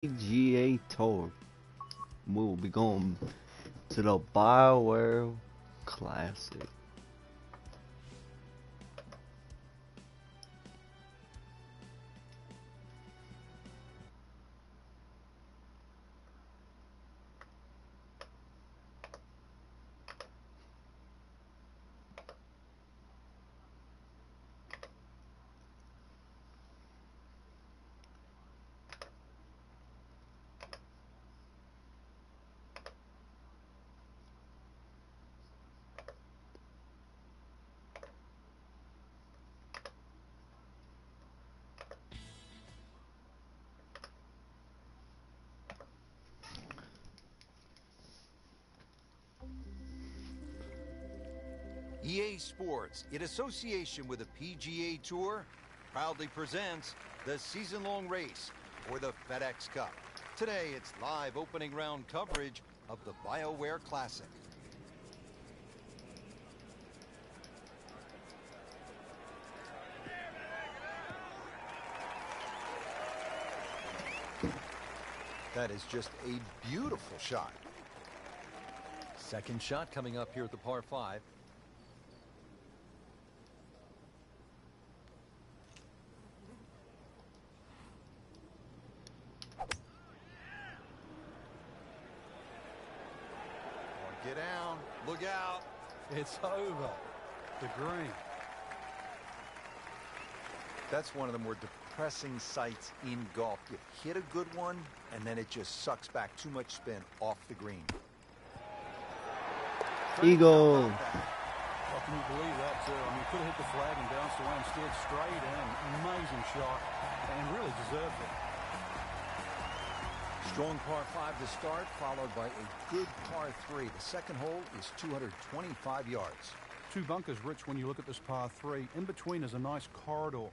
PGA Tour. We'll be going to the Bioware Classic. EA Sports, in association with the PGA Tour, proudly presents the season-long race for the FedEx Cup. Today, it's live opening round coverage of the Bioware Classic. That is just a beautiful shot. Second shot coming up here at the par 5. Get down. Look out. It's over. The green. That's one of the more depressing sights in golf. You hit a good one, and then it just sucks back too much spin off the green. Eagle. How can you believe that, too? I mean, could have hit the flag and bounced away, instead straight in. Amazing shot, and really deserved it. Strong par 5 to start, followed by a good par 3. The second hole is 225 yards. Two bunkers, Rich, when you look at this par 3. In between is a nice corridor.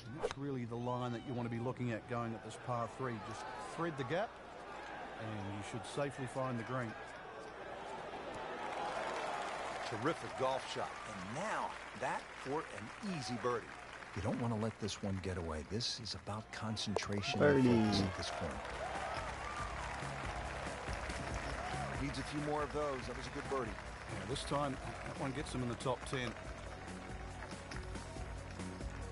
And that's really the line that you want to be looking at going at this par 3. Just thread the gap, and you should safely find the green. Terrific golf shot. And now, that for an easy birdie. You don't want to let this one get away. This is about concentration and focus at this point. Needs a few more of those. That was a good birdie. Yeah, this time, that one gets him in the top 10.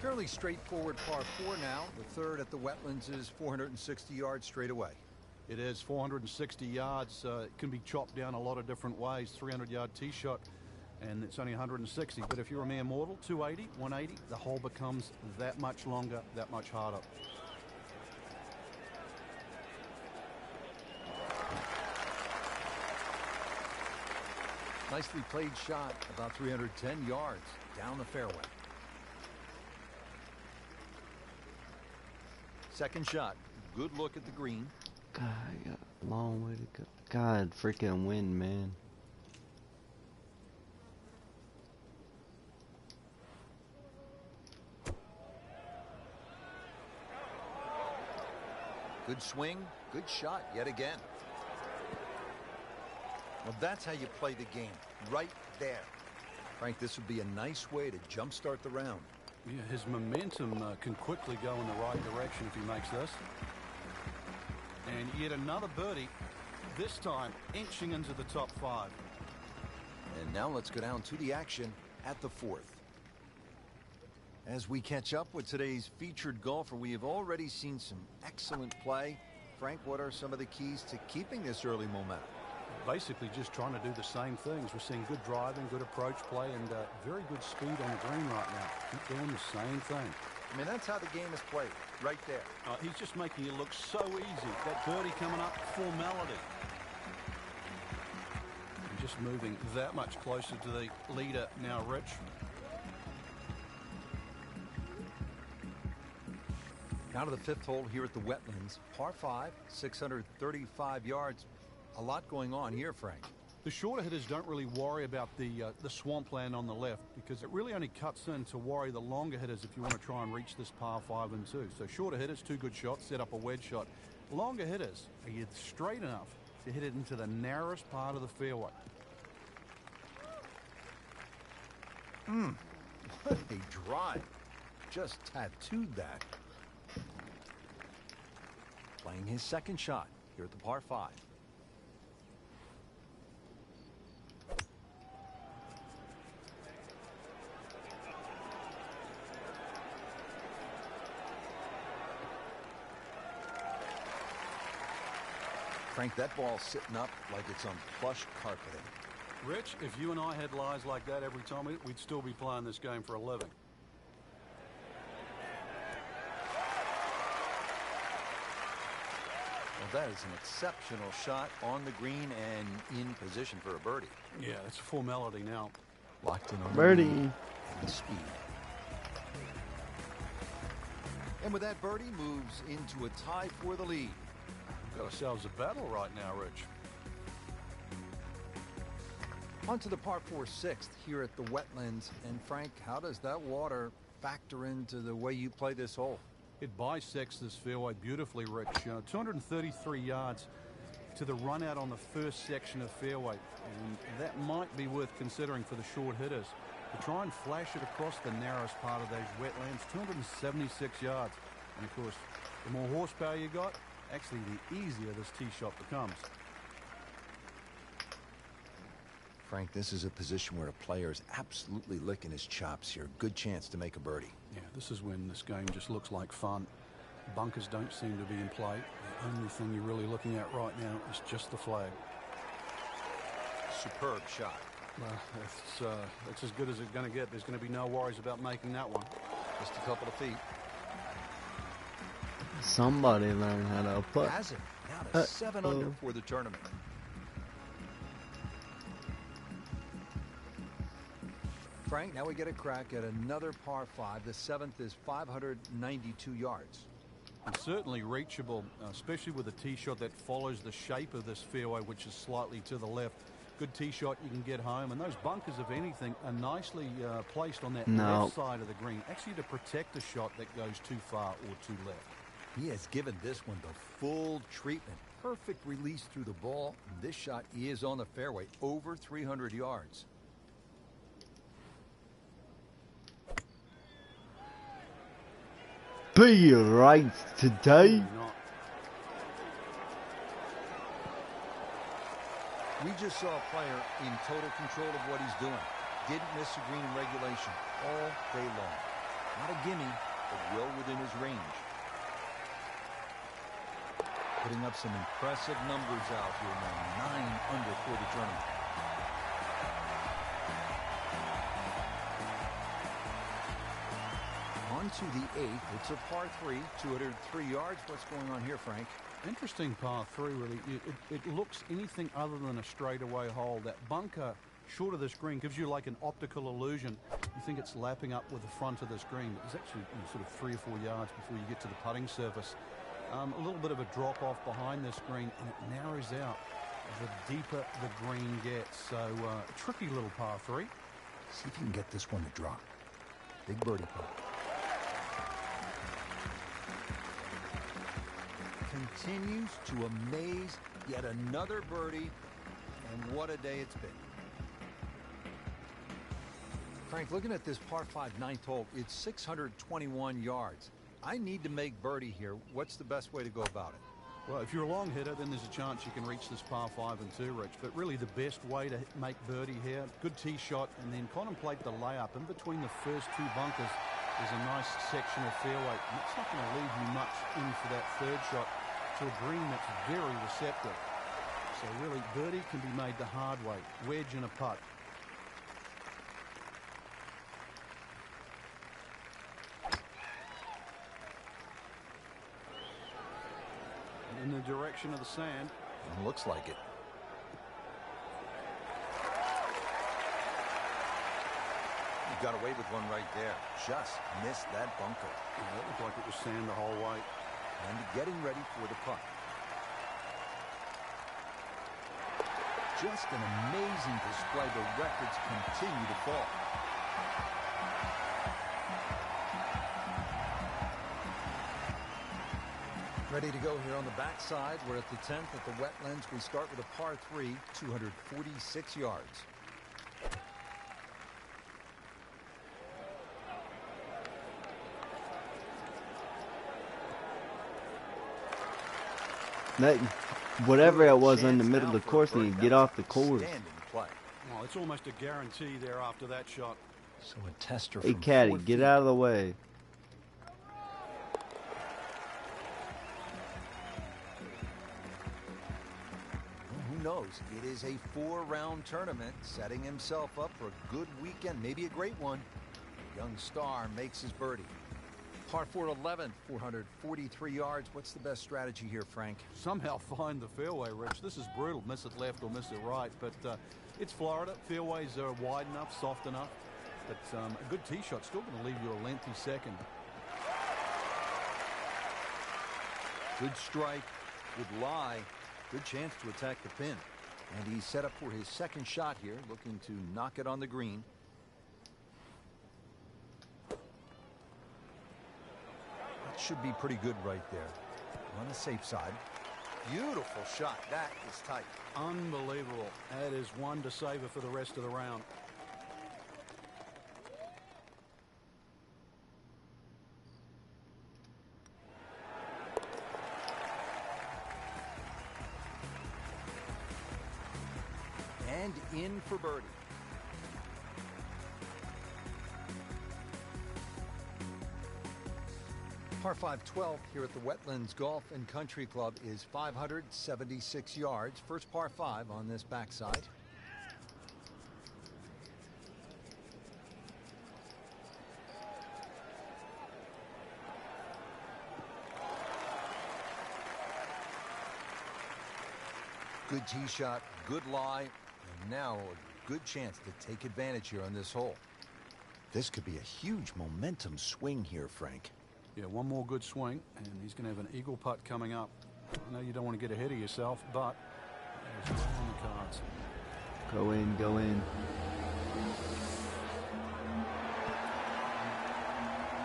Fairly straightforward par 4 now. The third at the wetlands is 460 yards straight away. It is 460 yards. It can be chopped down a lot of different ways. 300-yard tee shot, and it's only 160. But if you're a mere mortal, 280, 180, the hole becomes that much longer, that much harder. Nicely played shot, about 310 yards down the fairway. Second shot, good look at the green. God, I got a long way to go. God, freaking win, man. Good swing, good shot yet again. Well, that's how you play the game, right there. Frank, this would be a nice way to jumpstart the round. Yeah, his momentum can quickly go in the right direction if he makes this. And yet another birdie, this time inching into the top 5. And now let's go down to the action at the 4th. As we catch up with today's featured golfer, we have already seen some excellent play. Frank, what are some of the keys to keeping this early momentum? Basically just trying to do the same things. We're seeing good driving, good approach play, and very good speed on the green right now. Keep doing the same thing. I mean, that's how the game is played, right there. He's just making it look so easy. That birdie coming up, formality. And just moving that much closer to the leader now, Rich. Now to the 5th hole here at the wetlands. Par 5, 635 yards. A lot going on here, Frank. The shorter hitters don't really worry about the swampland on the left, because it really only cuts in to worry the longer hitters if you want to try and reach this par 5 and 2. So shorter hitters, 2 good shots, set up a wedge shot. Longer hitters, are you straight enough to hit it into the narrowest part of the fairway? What a drive. Just tattooed that. playing his second shot here at the par 5. Frank, that ball's sitting up like it's on plush carpeting. Rich, if you and I had lies like that every time, we'd still be playing this game for a living. Well, that is an exceptional shot on the green and in position for a birdie. Yeah, it's a formality now. Locked in on Birdie. the lead and speed. And with that, birdie moves into a tie for the lead. Got ourselves a battle right now, Rich. On to the par 4 sixth here at the wetlands. And Frank, how does that water factor into the way you play this hole? It bisects this fairway beautifully, Rich. 233 yards to the run out on the first section of fairway. And that might be worth considering for the short hitters. To try and flash it across the narrowest part of those wetlands, 276 yards. And of course, the more horsepower you got, actually the easier this tee shot becomes. Frank, this is a position where a player is absolutely licking his chops here. Good chance to make a birdie. Yeah, this is when this game just looks like fun. Bunkers don't seem to be in play. The only thing you're really looking at right now is just the flag. Superb shot. It's as good as it's going to get. There's going to be no worries about making that one. Just a couple of feet. Somebody learn how to putt. Has it. Now to 7 under for the tournament. Frank, now we get a crack at another par 5. The 7th is 592 yards. It's certainly reachable, especially with a tee shot that follows the shape of this fairway, which is slightly to the left. Good tee shot, you can get home. And those bunkers, if anything, are nicely placed on that left side of the green, actually to protect a shot that goes too far or too left. He has given this one the full treatment. Perfect release through the ball. This shot is on the fairway, over 300 yards. Be right today. We just saw a player in total control of what he's doing. Didn't miss a green in regulation all day long. Not a gimme, but well within his range. Putting up some impressive numbers out here now. 9 under for the tournament. On to the 8th. It's a par 3, 203 yards. What's going on here, Frank? Interesting par 3, really. It looks anything other than a straightaway hole. That bunker short of this green gives you like an optical illusion. You think it's lapping up with the front of this green, but there's actually sort of 3 or 4 yards before you get to the putting surface. A little bit of a drop off behind this green, and it narrows out the deeper the green gets. So a tricky little par 3. See if you can get this one to drop. Big birdie putt. Continues to amaze. Yet another birdie, and what a day it's been. Frank, looking at this par 5 9th hole, it's 621 yards. I need to make birdie here. What's the best way to go about it? Well, if you're a long hitter, then there's a chance you can reach this par 5 and 2, Rich. But really the best way to make birdie here, good tee shot, and then contemplate the layup. In between the first 2 bunkers, there's a nice section of fairway. And it's not going to leave you much in for that third shot to a green that's very receptive. So really, birdie can be made the hard way. Wedge and a putt. In the direction of the sand. Looks like it. You got away with one right there. Just missed that bunker. Yeah, that looked like it was sand the whole way. And getting ready for the putt. Just an amazing display. The records continue to fall. Ready to go here on the backside. We're at the 10th at the wetlands. We start with a par 3, 246 yards. That, whatever Good it was in the chance middle of now the for a course, birdie. and you That get was off the course. outstanding play. Well, it's almost a guarantee there after that shot. So a tester Hey, from caddy, 4 get feet. out of the way. Well, who knows? It is a 4-round tournament, setting himself up for a good weekend, maybe a great one. Young star makes his birdie. Par 4 11, 443 yards. What's the best strategy here, Frank? Somehow find the fairway, Rich. This is brutal. Miss it left or miss it right. But it's Florida. Fairways are wide enough, soft enough. But a good tee shot still going to leave you a lengthy second. Good strike, good lie, good chance to attack the pin. And he's set up for his second shot here, looking to knock it on the green. That should be pretty good right there. On the safe side. Beautiful shot. That is tight. Unbelievable. That is one to savor for the rest of the round. And in for birdie. Par 5 12 here at the Wetlands Golf and Country Club is 576 yards. First par 5 on this backside. Good tee shot, good lie, and now a good chance to take advantage here on this hole. This could be a huge momentum swing here, Frank. Yeah, one more good swing, and he's going to have an eagle putt coming up. I know you don't want to get ahead of yourself, but it's right on the cards. Go in, go in.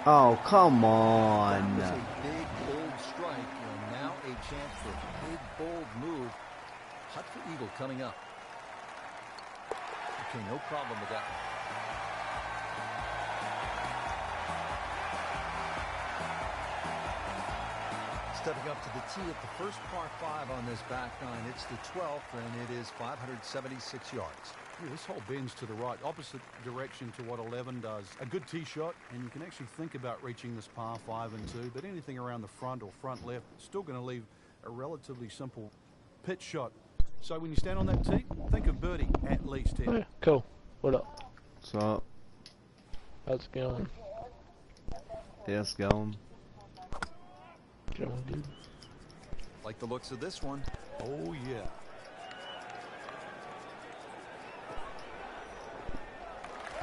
Oh, come on. That was a big, bold strike, and now a chance for a big, bold move. Putt for eagle coming up. Okay, no problem with that. Stepping up to the tee at the first par 5 on this back nine. It's the 12th, and it is 576 yards. Yeah, this hole bends to the right, opposite direction to what 11 does. A good tee shot, and you can actually think about reaching this par 5 and 2, but anything around the front or front left, it's still going to leave a relatively simple pitch shot. So when you stand on that tee, think of birdie at least here. Yeah, cool. What up? What's up? How's it going? Yes, going. Going, dude. Like the looks of this one. Oh, yeah.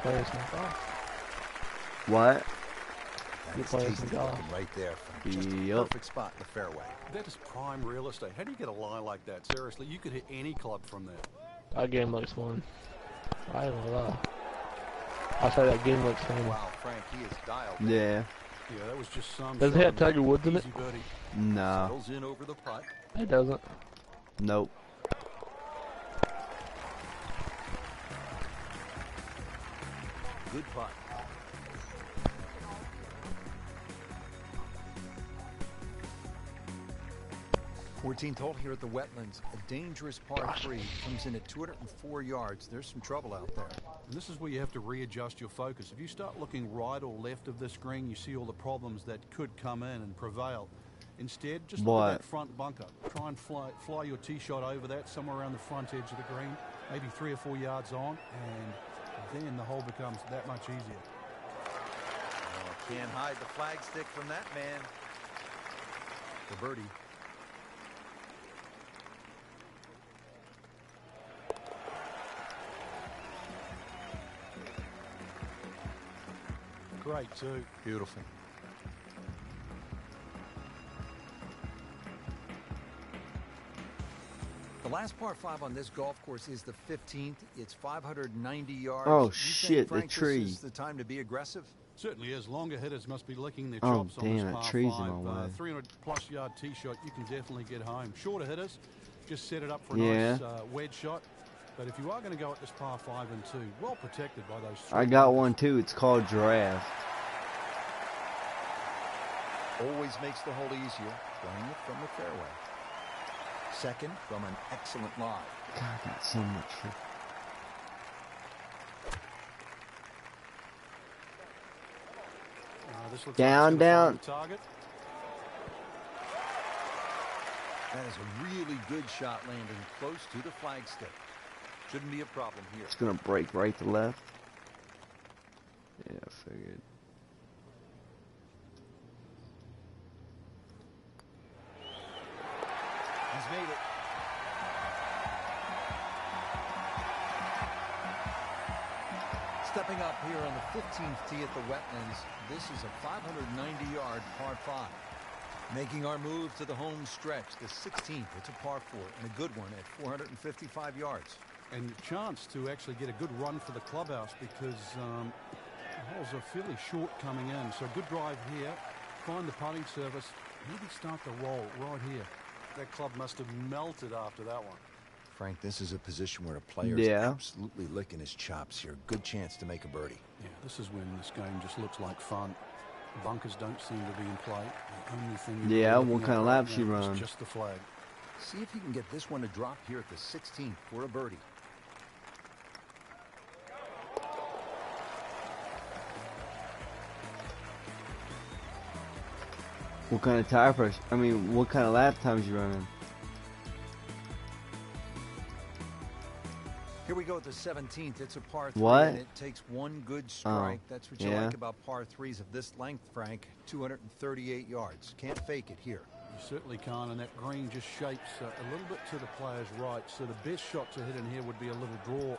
Playing some golf. What? You're That's playing tasty some golf. looking right there, Frank. Just a Yup. perfect spot in the fairway. That is prime real estate. How do you get a lie like that? Seriously, you could hit any club from there. That game looks fun. I ain't gonna lie. I say that game looks fun. Wow, Frank, he is dialed in. Yeah. Yeah, that was just some Does it shot. have Tiger Woods in it? Easy birdie. Nah. Settles in over the putt. It doesn't. Nope. Good putt. Fourteenth hole here at the Wetlands. A dangerous par 3 comes in at 204 yards. There's some trouble out there. And this is where you have to readjust your focus. If you start looking right or left of this green, you see all the problems that could come in and prevail. Instead, just look at that front bunker. Try and fly your tee shot over that, somewhere around the front edge of the green, maybe 3 or 4 yards on, and then the hole becomes that much easier. Oh, can't hide the flagstick from that man. The birdie. Great, too. Beautiful. The last par 5 on this golf course is the 15th. It's 590 yards. Oh, You think, shit, the Frank, tree. This is the time to be aggressive? Certainly is. Longer hitters must be licking their Oh, chops on damn, this that par tree's in 5. my way. 300-plus yard tee shot, you can definitely get home. Shorter hitters, just set it up for a Yeah. nice wedge shot. But if you are going to go at this par 5 and 2, well protected by those three I got bunkers. one too. It's called Giraffe. Always makes the hole easier, playing it from the fairway. second from an excellent lie. God, I got so much. This looks Down, like it's gonna down. find the target. That is a really good shot landing close to the flagstick. Shouldn't be a problem here. It's gonna break right to left. Yeah, I figured. He's made it. Stepping up here on the 15th tee at the Wetlands, this is a 590-yard par 5. Making our move to the home stretch, the 16th. It's a par 4 and a good one at 455 yards. And a chance to actually get a good run for the clubhouse because the holes are fairly short coming in. So good drive here. Find the putting surface. Maybe start the roll right here. That club must have melted after that one. Frank, this is a position where a player is absolutely licking his chops here. Good chance to make a birdie. Yeah, this is when this game just looks like fun. Bunkers don't seem to be in play. The only thing Yeah, what kind of lap she run? Just the flag. See if he can get this one to drop here at the 16th for a birdie. What kind of tire pressure? I mean, what kind of lap times you running? Here we go at the 17th. It's a par 3, What? and it takes one good strike. Oh, That's what you yeah. like about par 3s of this length, Frank. 238 yards. Can't fake it here. You certainly can't, and that green just shapes a little bit to the player's right. So the best shot to hit in here would be a little draw.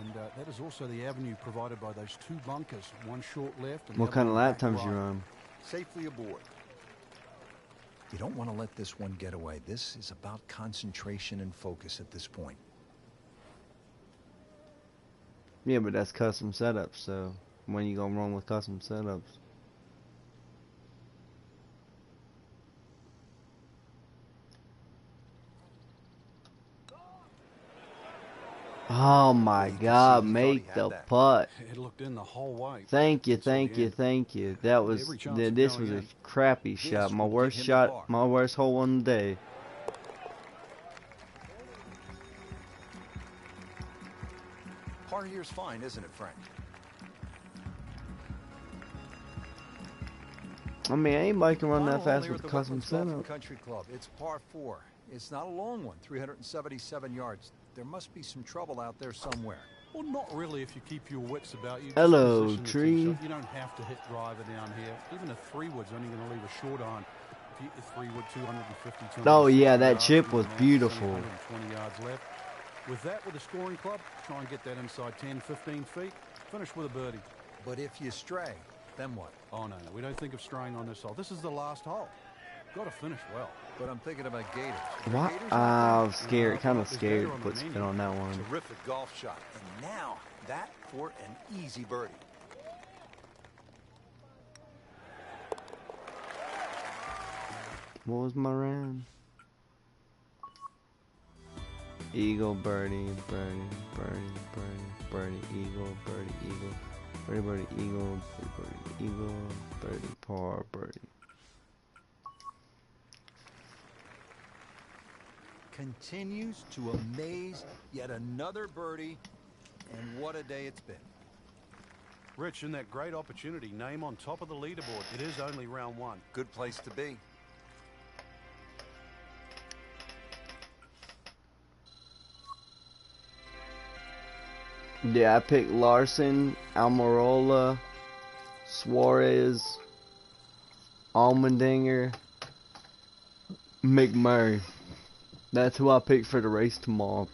And that is also the avenue provided by those two bunkers. One short left. And What kind of lap times you run? Safely aboard. You don't want to let this one get away. This is about concentration and focus at this point. Yeah, but that's custom setups, so when you go wrong with custom setups? Oh my God, make the putt. It looked in the whole way. Thank you, thank you, thank you. That was, this was a crappy shot. My worst shot, my worst hole on the day. Par here's fine, isn't it, Frank? I mean, anybody can run that Final fast hole here with at a custom the Wetlands Golf and setup. Country Club. It's par 4. It's not a long one, 377 yards. There must be some trouble out there somewhere. Well, not really if you keep your wits about you. Just Hello, position the tee tree. shot. You don't have to hit driver down here. Even a 3-wood's only going to leave a short iron. If you hit the 3-wood, 250, Oh, yeah, that yards, chip was and that's beautiful. 120 yards left. With that, with a scoring club, try and get that inside 10, 15 feet. Finish with a birdie. But if you stray, then what? Oh, no, we don't think of straying on this hole. This is the last hole. Got to finish well. But I'm thinking about Gators. What? Gators I out was scared, kind of scared to on the put spin menu. on that there? one. Terrific golf shot. And now, that for an easy birdie. What was my round? Eagle, birdie, birdie, birdie, birdie, birdie, eagle, birdie, eagle, birdie, birdie, eagle, birdie, birdie, eagle, birdie, par, birdie. Continues to amaze. Yet another birdie. And what a day it's been. Rich, in that great opportunity, name on top of the leaderboard. It is only round 1. Good place to be. Yeah, I picked Larson, Almirola, Suarez, Allmendinger, McMurray. That's who I picked for the race tomorrow.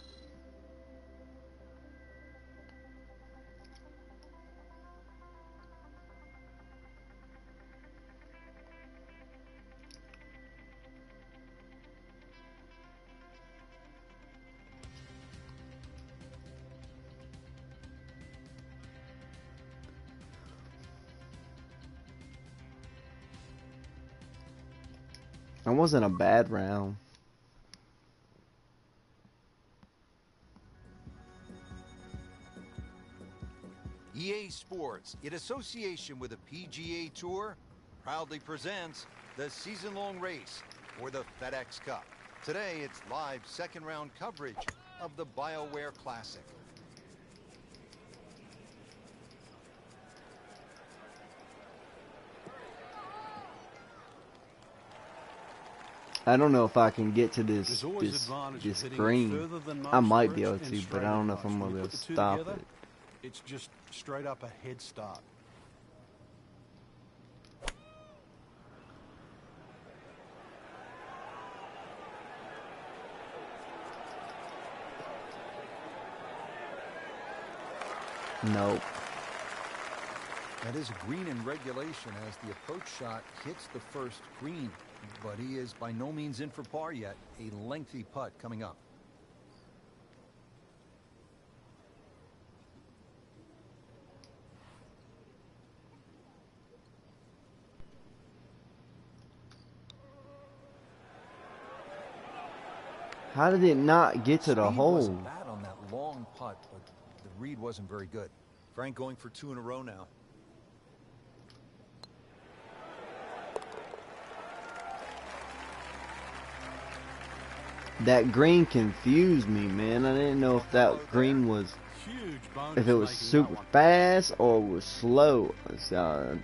That wasn't a bad round. EA Sports, in association with the PGA Tour, proudly presents the season-long race for the FedEx Cup. Today, it's live second-round coverage of the Bioware Classic. I don't know if I can get to There's this always advantage of this hitting it green. further than most, I might Rich, be able and to, but straight I don't know at if I'm most. gonna When be you able put to the two stop together, it. it's just straight up a head start. Nope. That is a green in regulation as the approach shot hits the first green, but he is by no means in for par yet. A lengthy putt coming up. How did it not get to the Speed hole? wasn't bad on that long putt, but the read wasn't very good. Frank going for 2 in a row now. That green confused me, man. I didn't know if that green was, Huge bonus if it was making super that one. fast or was slow. So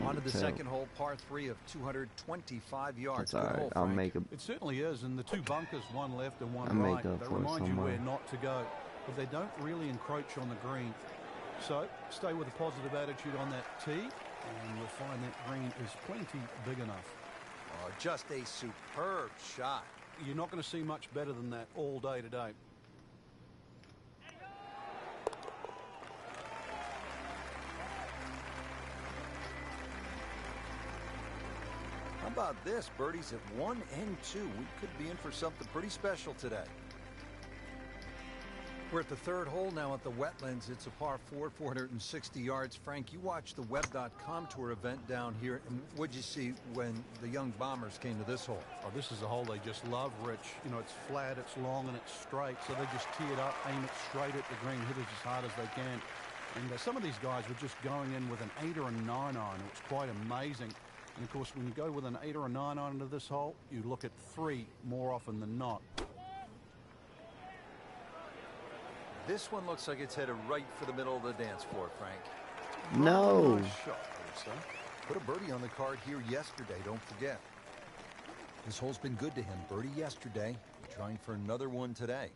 On to the tell. second hole, par 3 of 225 yards. That's all Good right. hole, I'll Frank. make a. It certainly is, and the two bunkers, one left and one I'll make right, up they for it remind you somewhere. where not to go, but they don't really encroach on the green. So stay with a positive attitude on that tee, and you'll find that green is plenty big enough. Oh, just a superb shot. You're not going to see much better than that all day today. How about this? Birdies at 1 and 2. We could be in for something pretty special today. We're at the third hole now at the Wetlands. It's a par 4, 460 yards. Frank, you watched the Web.com Tour event down here, and what'd you see when the young Bombers came to this hole? Oh, this is a hole they just love, Rich. You know, it's flat, it's long, and it's straight, so they just tee it up, aim it straight at the green, hit it as hard as they can. And some of these guys were just going in with an 8 or a 9 iron. It was quite amazing. And, of course, when you go with an 8 or a 9 iron into this hole, you look at 3 more often than not. This one looks like it's headed right for the middle of the dance floor, Frank. No. Nice shot, sir. Put a birdie on the card here yesterday, don't forget. This hole's been good to him. Birdie yesterday, trying for another one today.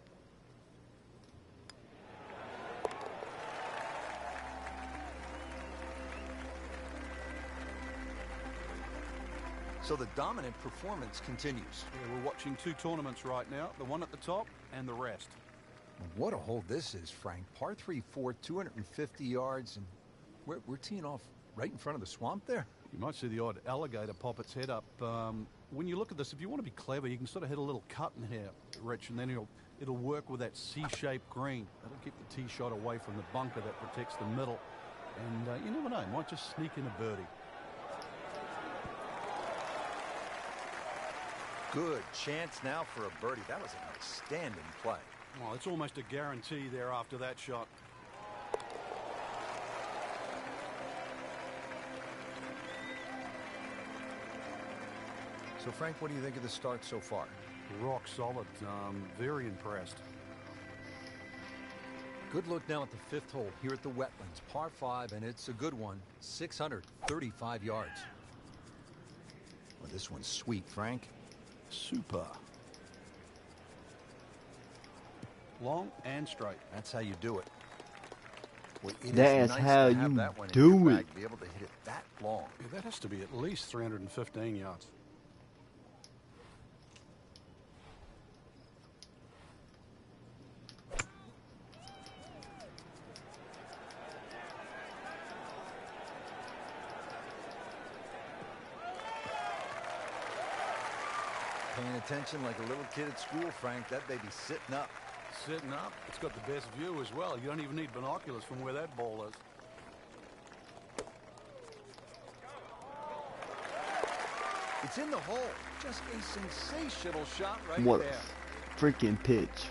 So the dominant performance continues. Yeah, we're watching 2 tournaments right now, the one at the top and the rest. What a hole this is, Frank. Par 3, 4, 250 yards, and we're teeing off right in front of the swamp there. You might see the odd alligator pop its head up. When you look at this, if you want to be clever, you can sort of hit a little cut in here, Rich, and then it'll work with that C-shaped green. That'll keep the tee shot away from the bunker that protects the middle. And you never know, it might just sneak in a birdie. Good chance now for a birdie. That was an outstanding play. Well, it's almost a guarantee there after that shot. So, Frank, what do you think of the start so far? Rock solid. Very impressed. Good look now at the 5th hole here at the Wetlands. Par 5, and it's a good one. 635 yards. Well, this one's sweet, Frank. Super. Long and straight. That's how you do it. Well, it That's nice how to have you that one in do your it. bag, be able to hit it that long. Yeah, that has to be at least 315 yards. Paying attention like a little kid at school, Frank. That baby's sitting up. Sitting up. It's got the best view as well. You don't even need binoculars from where that ball is. It's in the hole. Just a sensational shot right What there. a freaking pitch.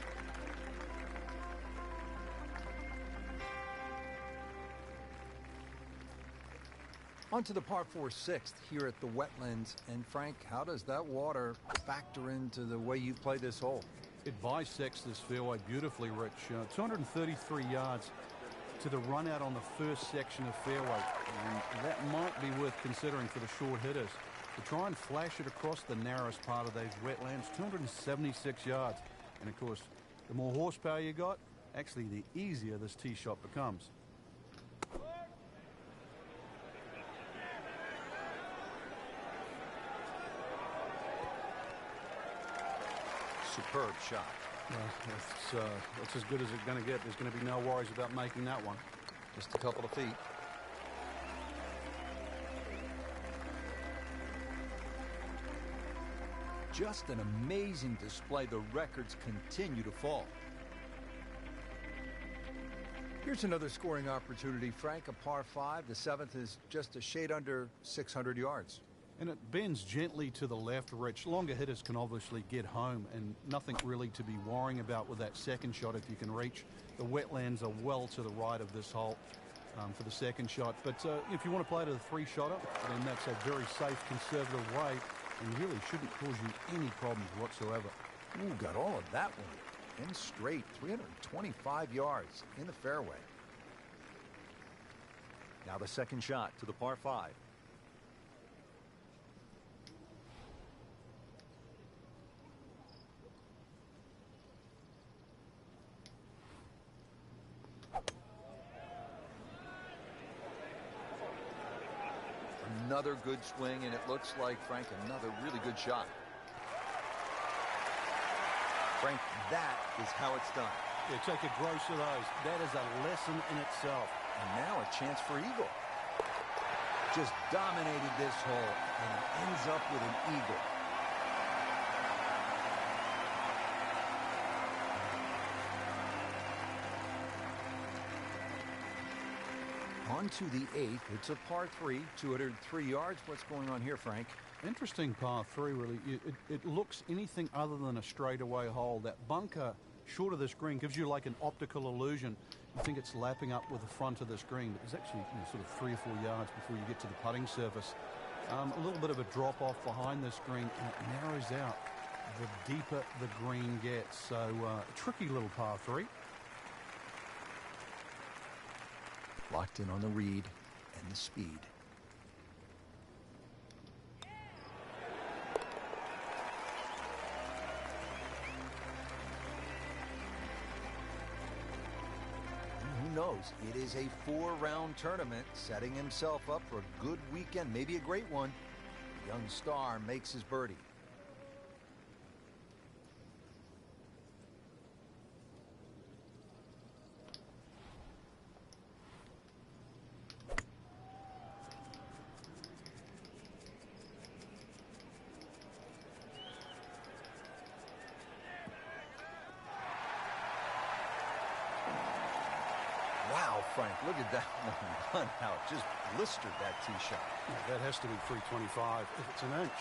On to the par 4 sixth here at the wetlands. And Frank, how does that water factor into the way you play this hole? It bisects this fairway beautifully, Rich. 233 yards to the run out on the first section of fairway. And that might be worth considering for the short hitters. To try and flash it across the narrowest part of those wetlands, 276 yards. And of course, the more horsepower you got, actually the easier this tee shot becomes. Superb shot. That's as good as it's going to get. There's going to be no worries about making that one. Just a couple of feet. Just an amazing display. The records continue to fall. Here's another scoring opportunity, Frank. A par 5. The 7th is just a shade under 600 yards. And it bends gently to the left, Rich. Longer hitters can obviously get home, and nothing really to be worrying about with that second shot if you can reach. The wetlands are well to the right of this hole for the second shot. But if you want to play to the 3-shotter, then that's a very safe, conservative way and really shouldn't cause you any problems whatsoever. Ooh, got all of that one in straight. 325 yards in the fairway. Now the second shot to the par 5. Another good swing, and it looks like, Frank, another really good shot. Frank, that is how it's done. Yeah, take a gross of those. That is a lesson in itself. And now a chance for eagle. Just dominated this hole, and it ends up with an eagle. On to the 8th. It's a par 3, 203 yards. What's going on here, Frank? Interesting par 3, really. It looks anything other than a straightaway hole. That bunker short of this green gives you like an optical illusion. You think it's lapping up with the front of this green, but there's actually sort of 3 or 4 yards before you get to the putting surface. A little bit of a drop off behind this green, and it narrows out the deeper the green gets. So a tricky little par 3. Locked in on the read and the speed. And who knows? It is a 4-round tournament, setting himself up for a good weekend, maybe a great one. The young star makes his birdie. Wow, Frank, look at that one run out. Just blistered that tee shot. Yeah, that has to be 325 if it's an inch.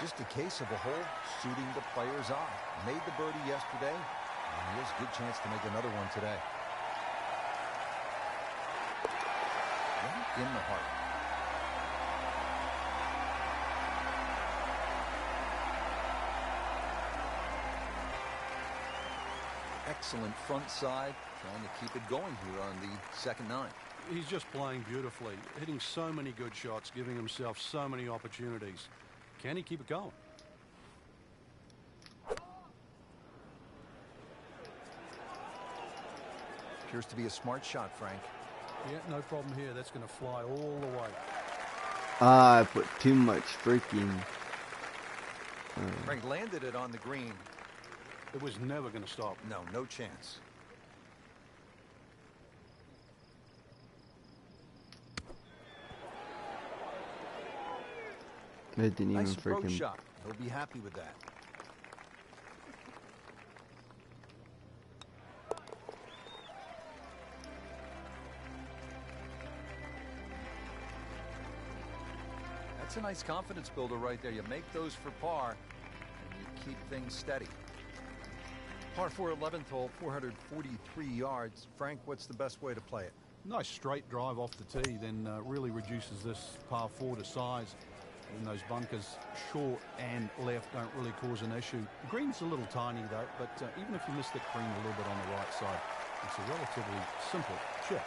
Just a case of a hole suiting the player's eye. Made the birdie yesterday, and he has a good chance to make another one today. Right in the heart. Excellent front side, trying to keep it going here on the second 9. He's just playing beautifully, hitting so many good shots, giving himself so many opportunities. Can he keep it going? Appears to be a smart shot, Frank. Yeah, no problem here. That's going to fly all the way. I put too much freaking... Frank landed it on the green. It was never going to stop. No, no chance. It didn't Nice even approach freaking... shot. He'll be happy with that. That's a nice confidence builder right there. You make those for par, and you keep things steady. Par 4 11th hole, 443 yards. Frank, what's the best way to play it? Nice straight drive off the tee, then really reduces this par 4 to size. And those bunkers, short and left, don't really cause an issue. The green's a little tiny, though, but even if you miss the green a little bit on the right side, it's a relatively simple chip.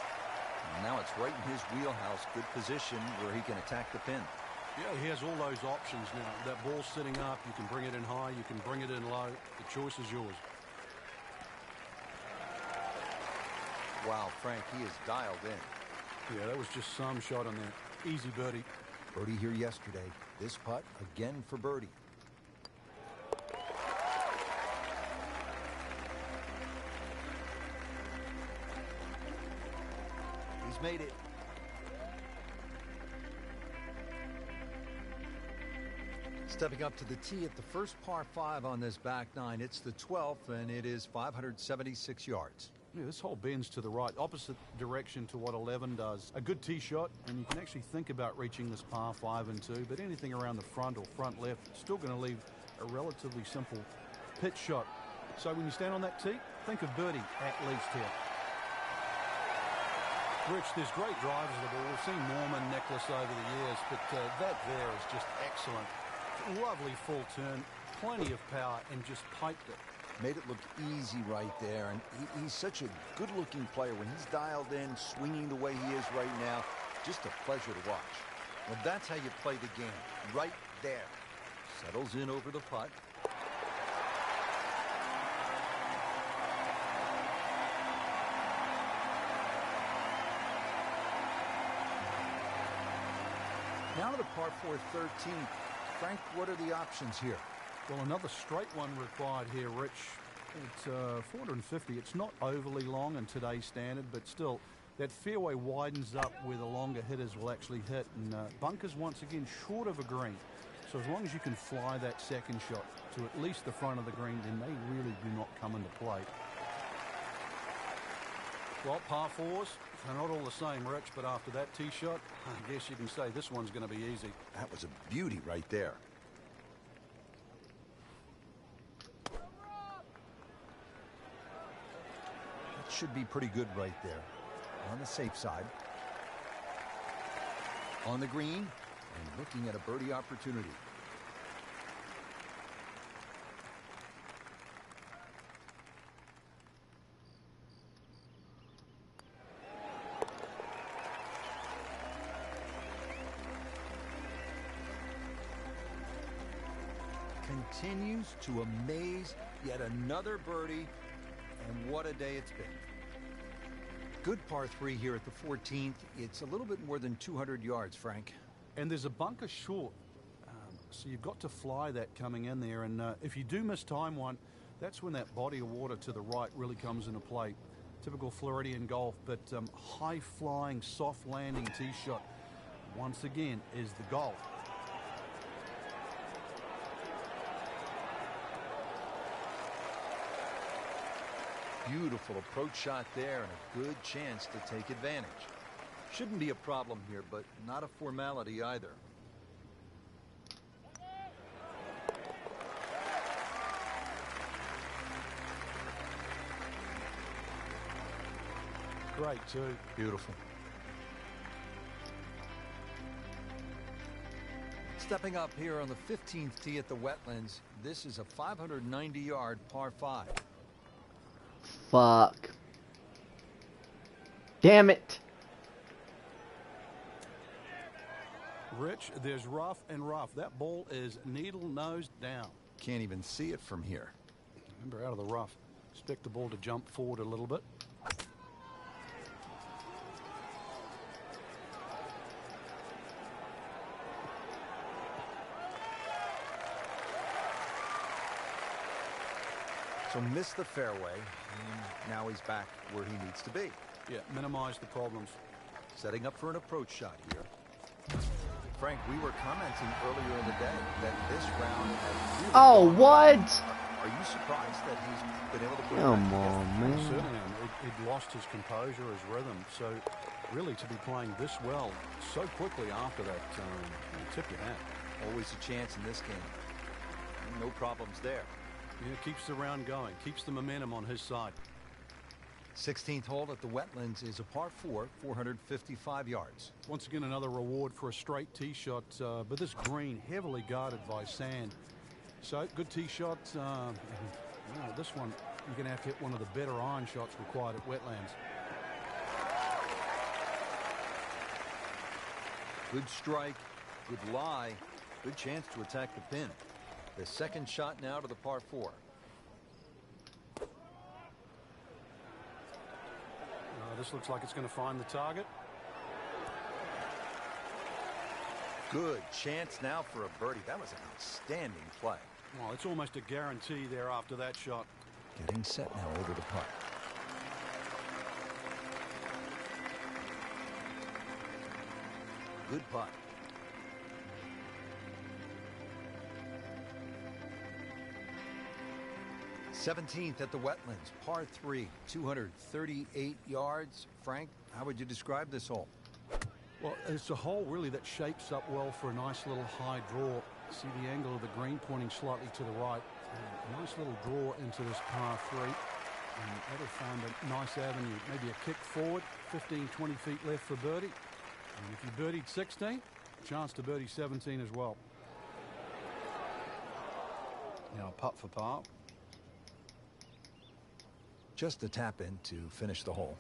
And now it's right in his wheelhouse. Good position where he can attack the pin. Yeah, he has all those options now. That ball's sitting up. You can bring it in high. You can bring it in low. The choice is yours. Wow, Frank, he is dialed in. Yeah, that was just some shot on there. Easy birdie. Birdie here yesterday. This putt again for birdie. He's made it. Stepping up to the tee at the first par 5 on this back nine. It's the 12th, and it is 576 yards. Yeah, this hole bends to the right, opposite direction to what 11 does. A good tee shot, and you can actually think about reaching this par 5 and 2, but anything around the front or front left, still going to leave a relatively simple pitch shot. So when you stand on that tee, think of birdie at least here. Rich, there's great drivers of the ball. We've seen Norman, Nicholas over the years, but that there is just excellent. Lovely full turn, plenty of power, and just piped it. Made it look easy right there, and he's such a good-looking player. When he's dialed in, swinging the way he is right now, just a pleasure to watch. Well, that's how you play the game, right there. Settles in over the putt. Now to the par 4 13. Frank, what are the options here? Well, another straight one required here, Rich. It's 450. It's not overly long in today's standard, but still, that fairway widens up where the longer hitters will actually hit. And bunkers, once again, short of a green. So as long as you can fly that second shot to at least the front of the green, then they really do not come into play. Well, par 4s, they're not all the same, Rich, but after that tee shot, I guess you can say this one's going to be easy. That was a beauty right there. Should be pretty good right there. On the safe side. On the green and looking at a birdie opportunity. Continues to amaze. Yet another birdie. And what a day it's been. Good par 3 here at the 14th. It's a little bit more than 200 yards, Frank. And there's a bunker short. So you've got to fly that coming in there. And if you do miss time one, that's when that body of water to the right really comes into play. Typical Floridian golf, but high-flying, soft-landing tee shot, once again, is the golf. Beautiful approach shot there and a good chance to take advantage. Shouldn't be a problem here, but not a formality either. Great, too. Beautiful. Stepping up here on the 15th tee at the Wetlands, this is a 590-yard par 5. Fuck. Damn it. Rich, there's rough and rough. That ball is needle nose down. Can't even see it from here. Remember, out of the rough. Expect the ball to jump forward a little bit. So missed the fairway, and now he's back where he needs to be. Yeah, minimize the problems. Setting up for an approach shot here. Frank, we were commenting earlier in the day that this round has really Oh, what? Are you surprised that he's been able to put it Come back on, Certainly, man. he'd lost his composure, his rhythm. So really, to be playing this well so quickly after that. Tip your hat. Always a chance in this game. No problems there. Yeah, keeps the round going, keeps the momentum on his side. 16th hole at the Wetlands is a par 4, 455 yards. Once again, another reward for a straight tee shot, but this green heavily guarded by sand. So good tee shot. This one you're going to have to hit one of the better iron shots required at Wetlands. Good strike, good lie, good chance to attack the pin. The second shot now to the par 4. This looks like it's going to find the target. Good chance now for a birdie. That was an outstanding play. Well, it's almost a guarantee there after that shot. Getting set now over the putt. Good putt. '17th at the Wetlands, par 3, 238 yards. Frank, how would you describe this hole? Well, it's a hole really that shapes up well for a nice little high draw. See the angle of the green pointing slightly to the right. A nice little draw into this par 3. And that have found a nice avenue. Maybe a kick forward, 15, 20 feet left for birdie. And if you birdied 16, chance to birdie 17 as well. Now putt for par. Just a tap in to finish the hole.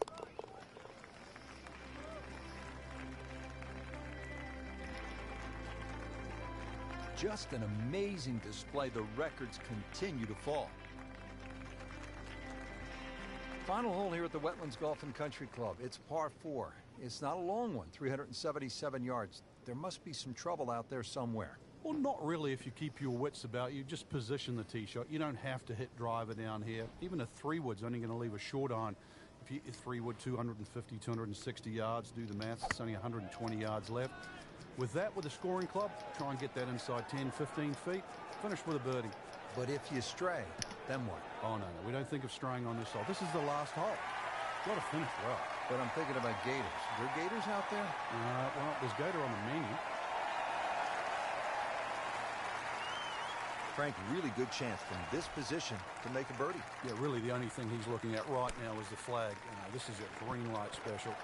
Just an amazing display. The records continue to fall. Final hole here at the Wetlands Golf and Country Club. It's par 4. It's not a long one, 377 yards. There must be some trouble out there somewhere. Well, not really if you keep your wits about you. Just position the tee shot. You don't have to hit driver down here. Even a 3-wood's only going to leave a short iron. If you hit 3-wood, 250, 260 yards, do the math, it's only 120 yards left. With that, with a scoring club, try and get that inside 10, 15 feet. Finish with a birdie. But if you stray, then what? Oh, no. We don't think of straying on this hole. This is the last hole. Got to finish well. But I'm thinking about gators. Are there gators out there? Well, there's gator on the menu. Frank, really good chance from this position to make a birdie. Yeah, really the only thing he's looking at right now is the flag. This is a green light special.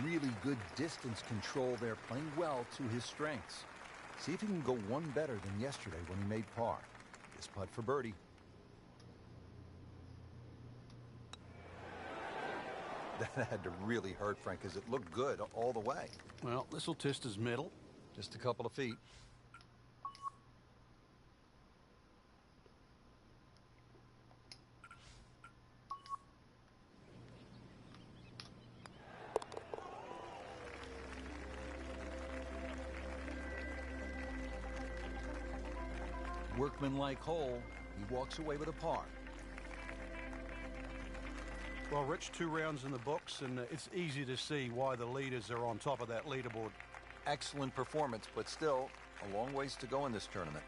Really good distance control there, playing well to his strengths. See if he can go one better than yesterday when he made par. This putt for birdie. That had to really hurt, Frank, because it looked good all the way. Well, this will test his mettle. Just a couple of feet. Workmanlike hole. He walks away with a par. Well, Rich, 2 rounds in the books, and it's easy to see why the leaders are on top of that leaderboard. Excellent performance, but still a long ways to go in this tournament.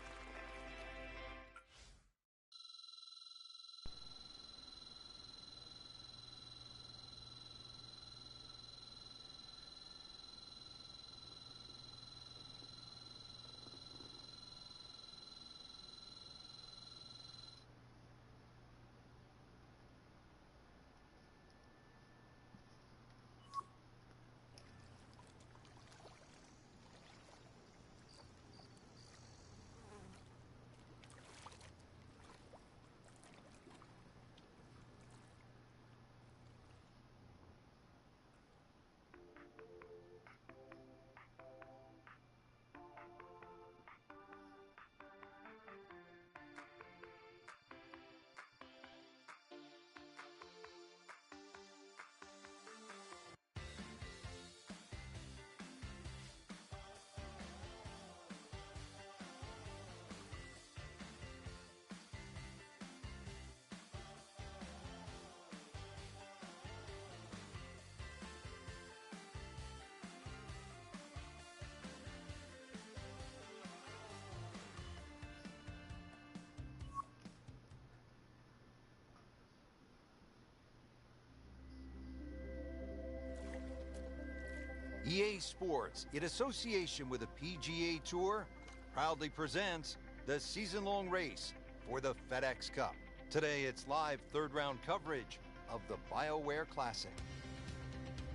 EA Sports, in association with the PGA Tour, proudly presents the season-long race for the FedEx Cup. Today, it's live third-round coverage of the Bioware Classic.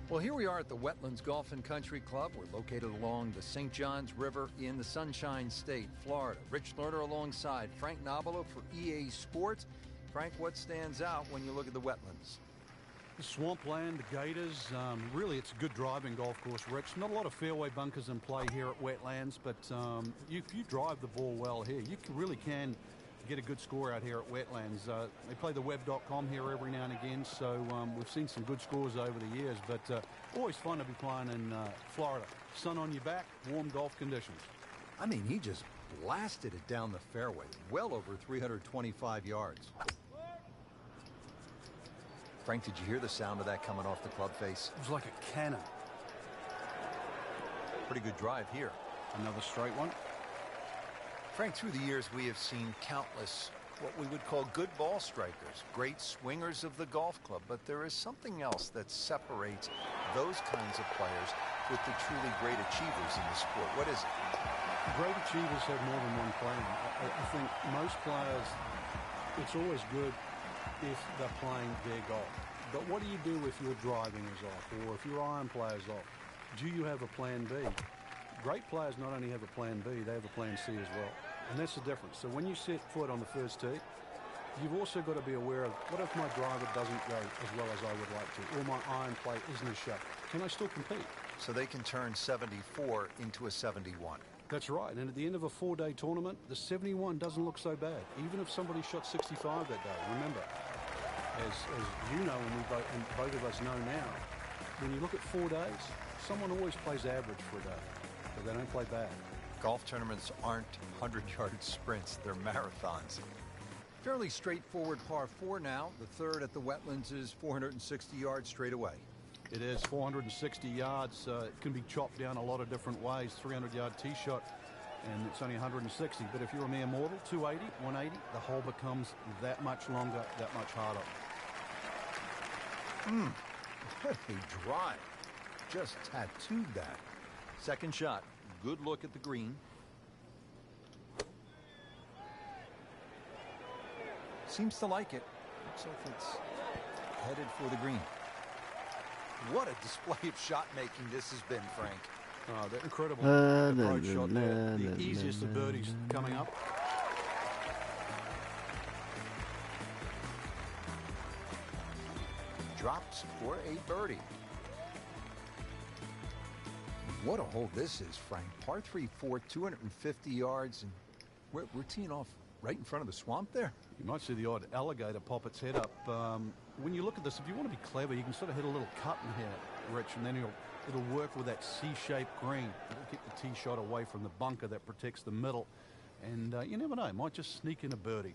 Well, here we are at the Wetlands Golf and Country Club. We're located along the St. Johns River in the Sunshine State, Florida. Rich Lerner alongside Frank Nobilo for EA Sports. Frank, what stands out when you look at the wetlands? The swampland, the gators, really it's a good driving golf course, Rich. Not a lot of fairway bunkers in play here at Wetlands, but if you drive the ball well here, you really can get a good score out here at Wetlands. They play the web.com here every now and again, so we've seen some good scores over the years, but always fun to be playing in Florida. Sun on your back, warm golf conditions. I mean, he just blasted it down the fairway, well over 325 yards. Frank, did you hear the sound of that coming off the club face? It was like a cannon. Pretty good drive here. Another straight one. Frank, through the years, we have seen countless what we would call good ball strikers, great swingers of the golf club, but there is something else that separates those kinds of players with the truly great achievers in the sport. What is it? Great achievers have more than one plan. I think most players, it's always good if they're playing their golf. But what do you do if your driving is off or if your iron play is off? Do you have a plan B? Great players not only have a plan B, they have a plan C as well. And that's the difference. So when you set foot on the first tee, you've also got to be aware of what if my driver doesn't go as well as I would like to, or my iron play isn't as sharp. Can I still compete? So they can turn 74 into a 71. That's right, and at the end of a 4-day tournament, the 71 doesn't look so bad, even if somebody shot 65 that day. Remember, as you know, and both of us know now, when you look at 4 days, someone always plays average for a day, but they don't play bad. Golf tournaments aren't 100-yard sprints, they're marathons. Fairly straightforward par 4 now. The third at the Wetlands is 460 yards straight away. It is 460 yards. It can be chopped down a lot of different ways. 300-yard tee shot, and it's only 160. But if you're a mere mortal, 280, 180, the hole becomes that much longer, that much harder. What a drive. Just tattooed that. Second shot. Good look at the green. Seems to like it. Looks like it's headed for the green. What a display of shot making this has been, Frank. Oh, that incredible approach shot there. The easiest of birdies coming up. Drops for a birdie. What a hole this is, Frank. Par 3-4, 250 yards, and we're teeing off right in front of the swamp there. You might see the odd alligator pop its head up. When you look at this, if you want to be clever, you can sort of hit a little cut in here, Rich, and then it'll work with that C-shaped green. It'll keep the tee shot away from the bunker that protects the middle. And you never know, it might just sneak in a birdie.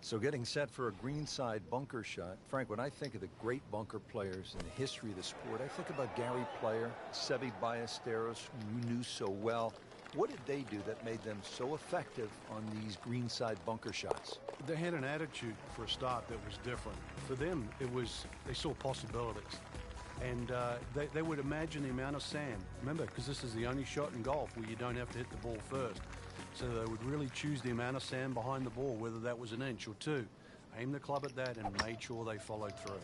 So getting set for a greenside bunker shot. Frank, when I think of the great bunker players in the history of the sport, I think about Gary Player, Seve Ballesteros, who you knew so well. What did they do that made them so effective on these greenside bunker shots? They had an attitude for a start that was different. For them, they saw possibilities. And they would imagine the amount of sand. Remember, because this is the only shot in golf where you don't have to hit the ball first. So they would really choose the amount of sand behind the ball, whether that was an inch or two. Aim the club at that and made sure they followed through.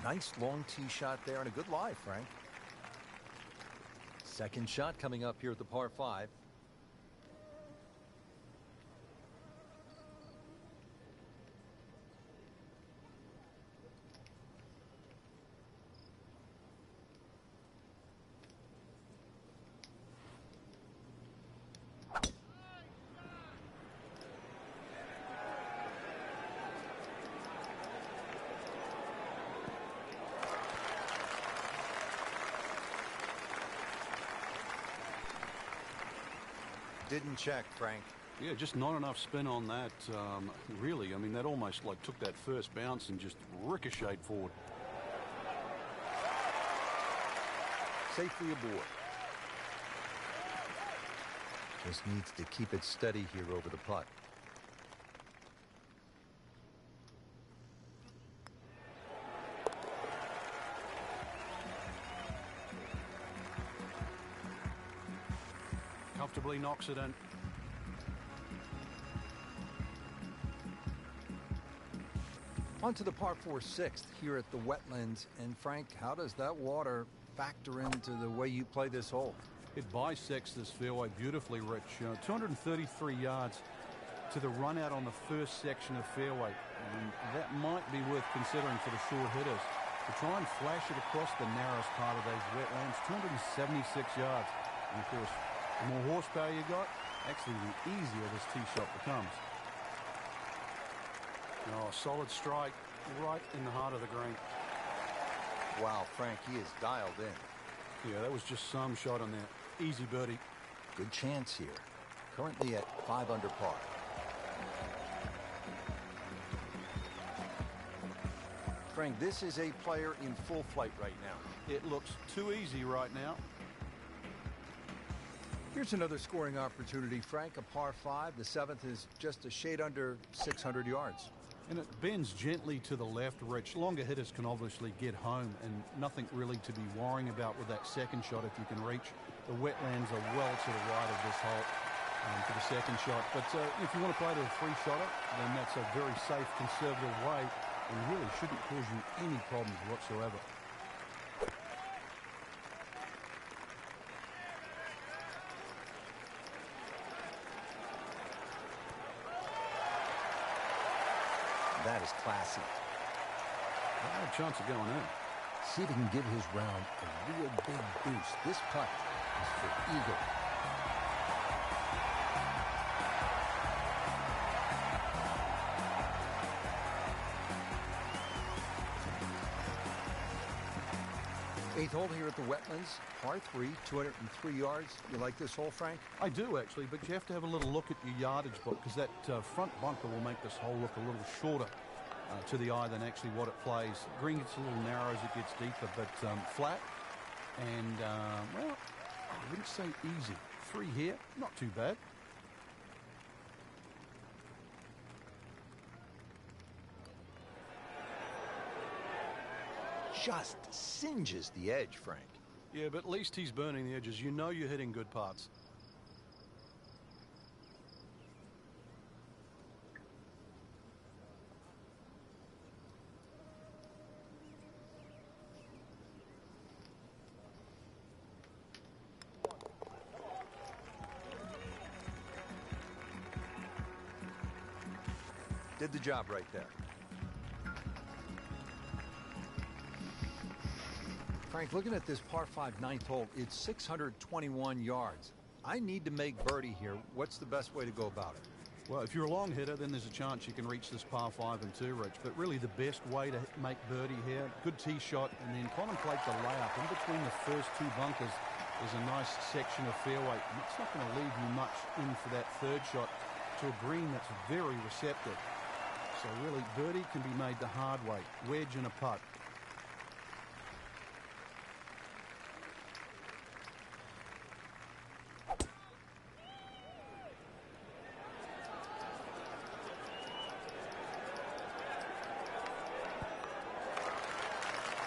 Nice long tee shot there and a good lie, Frank. Second shot coming up here at the par 5. Didn't check, Frank. Yeah, just not enough spin on that. Really, I mean, that almost like took that first bounce and just ricocheted forward. Safely aboard. Just needs to keep it steady here over the putt. Comfortably knocks it in. On to the par 4 sixth here at the wetlands. And Frank, how does that water factor into the way you play this hole? It bisects this fairway beautifully, Rich. 233 yards to the run out on the first section of fairway. And that might be worth considering for the short hitters. To try and flash it across the narrowest part of those wetlands, 276 yards. And of course, the more horsepower you got, actually the easier this tee shot becomes. Oh, solid strike right in the heart of the green. Wow, Frank, he is dialed in. Yeah, that was just some shot on there. Easy birdie. Good chance here. Currently at 5 under par. Frank, this is a player in full flight right now. It looks too easy right now. Here's another scoring opportunity, Frank. A par 5. The 7th is just a shade under 600 yards. And it bends gently to the left, Rich. Longer hitters can obviously get home, and nothing really to be worrying about with that second shot if you can reach. The wetlands are well to the right of this hole for the second shot. But if you want to play to a three-shotter, then that's a very safe, conservative way and really shouldn't cause you any problems whatsoever. That is classy. I have a chance of going in. See if he can give his round a real big boost. This putt is for eagle. Eighth hole here at the wetlands. Par 3, 203 yards. You like this hole, Frank? I do, actually, but you have to have a little look at your yardage book because that front bunker will make this hole look a little shorter to the eye than actually what it plays. Green gets a little narrow as it gets deeper, but flat and, well, I wouldn't say easy. 3 here, not too bad. Just singes the edge, Frank. Yeah, but at least he's burning the edges. You know you're hitting good putts. Did the job right there. Frank, looking at this par 5 ninth hole, it's 621 yards. I need to make birdie here. What's the best way to go about it? Well, if you're a long hitter, then there's a chance you can reach this par 5 and 2, Rich. But really the best way to make birdie here, good tee shot, and then contemplate the layup. In between the first 2 bunkers, there's a nice section of fairway. And it's not going to leave you much in for that third shot to a green that's very receptive. So really, birdie can be made the hard way. Wedge and a putt.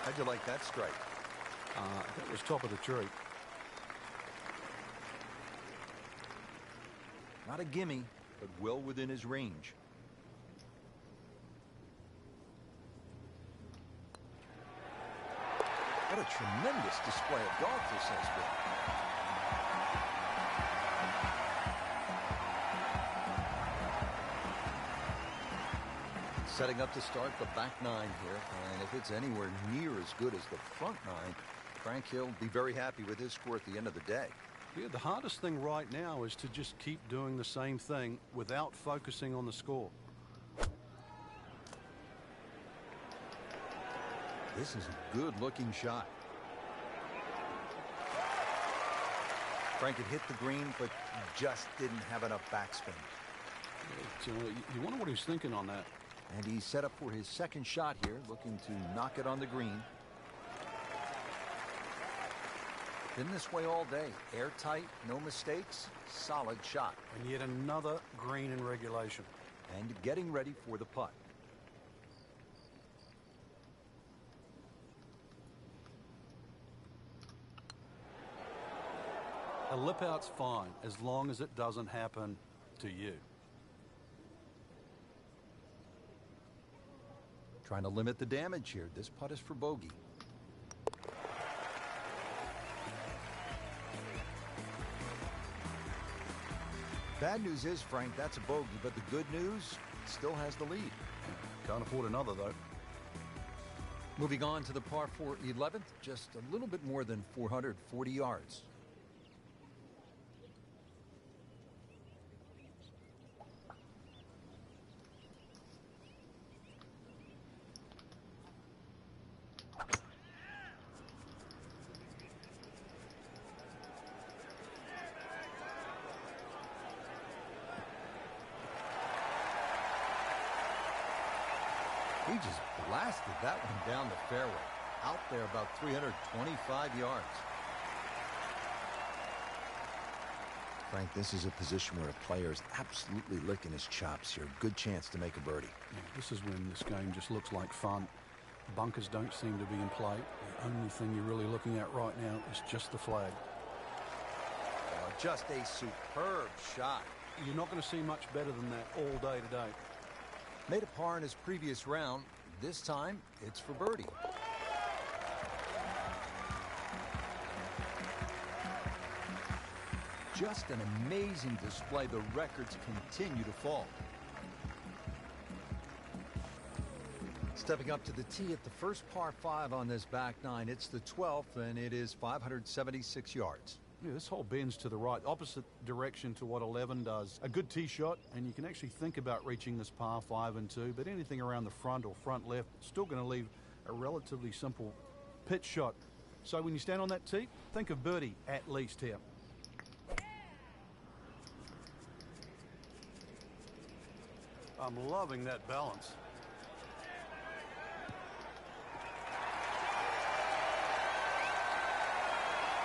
How'd you like that strike? That was top of the tree. Not a gimme, but well within his range. What a tremendous display of golf this has been. Setting up to start the back 9 here, and if it's anywhere near as good as the front 9, Frank Hill will be very happy with his score at the end of the day. Yeah, the hardest thing right now is to just keep doing the same thing without focusing on the score. This is a good-looking shot. Frank had hit the green, but just didn't have enough backspin. You wonder what he's thinking on that. And he's set up for his second shot here, looking to knock it on the green. Been this way all day. Airtight, no mistakes, solid shot. And yet another green in regulation. And getting ready for the putt. A lip out's fine as long as it doesn't happen to you. Trying to limit the damage here. This putt is for bogey. Bad news is, Frank, that's a bogey, but the good news, it still has the lead. Can't afford another, though. Moving on to the par 4 11th, just a little bit more than 440 yards. He just blasted that one down the fairway. Out there about 325 yards. Frank, this is a position where a player is absolutely licking his chops here. Good chance to make a birdie. Yeah, this is when this game just looks like fun. Bunkers don't seem to be in play. The only thing you're really looking at right now is just the flag. Just a superb shot. You're not going to see much better than that all day today. Made a par in his previous round. This time, it's for birdie. Just an amazing display. The records continue to fall. Stepping up to the tee at the first par 5 on this back nine. It's the 12th, and it is 576 yards. Yeah, this hole bends to the right, opposite direction to what 11 does. A good tee shot, and you can actually think about reaching this par 5 and 2, but anything around the front or front left, still going to leave a relatively simple pitch shot. So when you stand on that tee, think of birdie at least here. I'm loving that balance.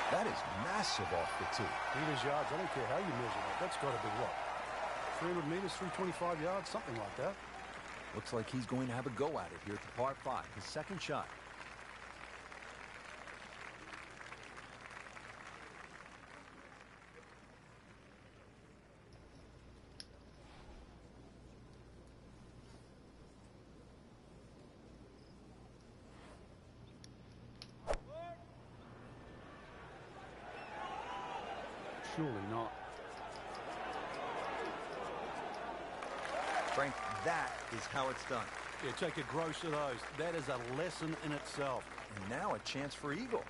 That is massive off the tee. Meters, yards, I don't care how you measure that. That's got to be what? 300 meters, 325 yards, something like that. Looks like he's going to have a go at it here at the par 5. His second shot. Surely not. Frank, that is how it's done. Yeah, take a gross of those. That is a lesson in itself. And now a chance for eagle.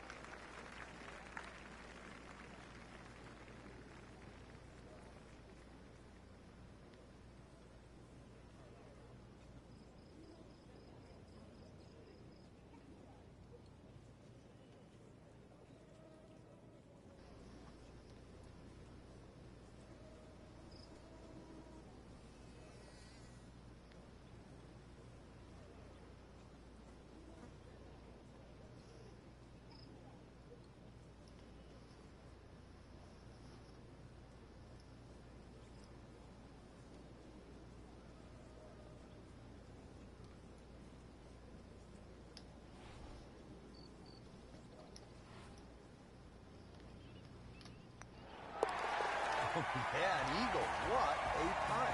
Yeah, an eagle. What a putt.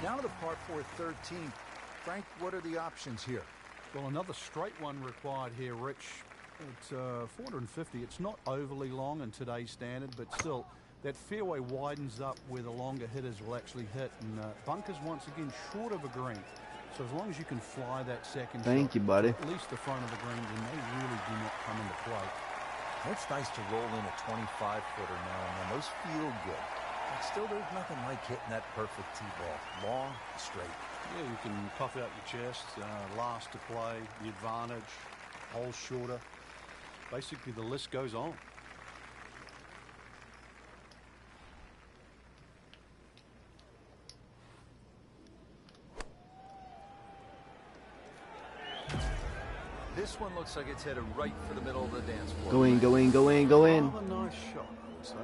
Now to the par 4 13. Frank, what are the options here? Well, another straight one required here, Rich. It's 450. It's not overly long in today's standard, but still, that fairway widens up where the longer hitters will actually hit. And bunkers, once again, short of a green. So as long as you can fly that second Thank shot you, buddy. to at least the front of the green, then they really do not come into play. It's nice to roll in a 25-footer now and then. Those feel good. But still, there's nothing like hitting that perfect tee ball. Long, straight. Yeah, you can puff out your chest, last to play, the advantage, hole shorter. Basically, the list goes on. This one looks like it's headed right for the middle of the dance floor. Go in, go in, go in, go in. Rather nice shot, I would say.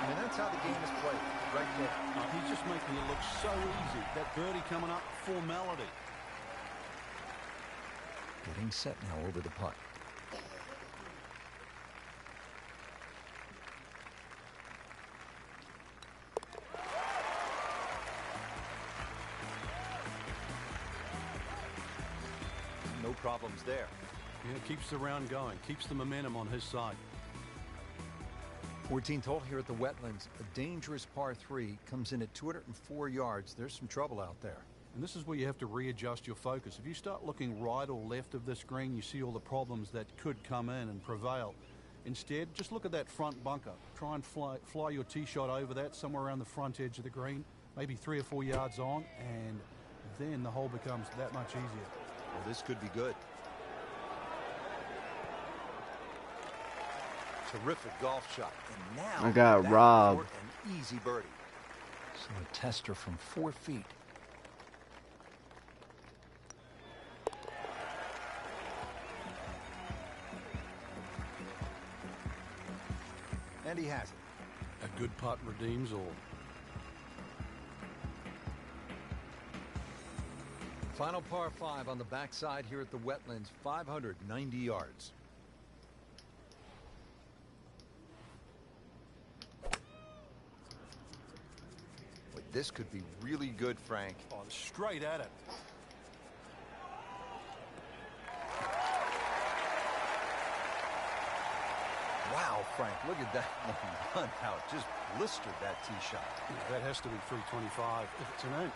And that's how the game is played, right there. He's just making it look so easy. That birdie coming up, formality. Getting set now over the putt. No problems there. Yeah, keeps the round going, keeps the momentum on his side. 14th hole here at the Wetlands. A dangerous par 3 comes in at 204 yards. There's some trouble out there. And this is where you have to readjust your focus. If you start looking right or left of this green, you see all the problems that could come in and prevail. Instead, just look at that front bunker. Try and fly your tee shot over that, somewhere around the front edge of the green, maybe 3 or 4 yards on, and then the hole becomes that much easier. Well, this could be good. Terrific golf shot. And now I got back robbed. for an easy birdie. So a tester from 4 feet. And he has it. A good putt redeems all. Final par 5 on the backside here at the Wetlands, 590 yards. Boy, this could be really good, Frank. Oh, straight at it. Wow, Frank, look at that run out. Just blistered that tee shot. That has to be 325 if it's an inch.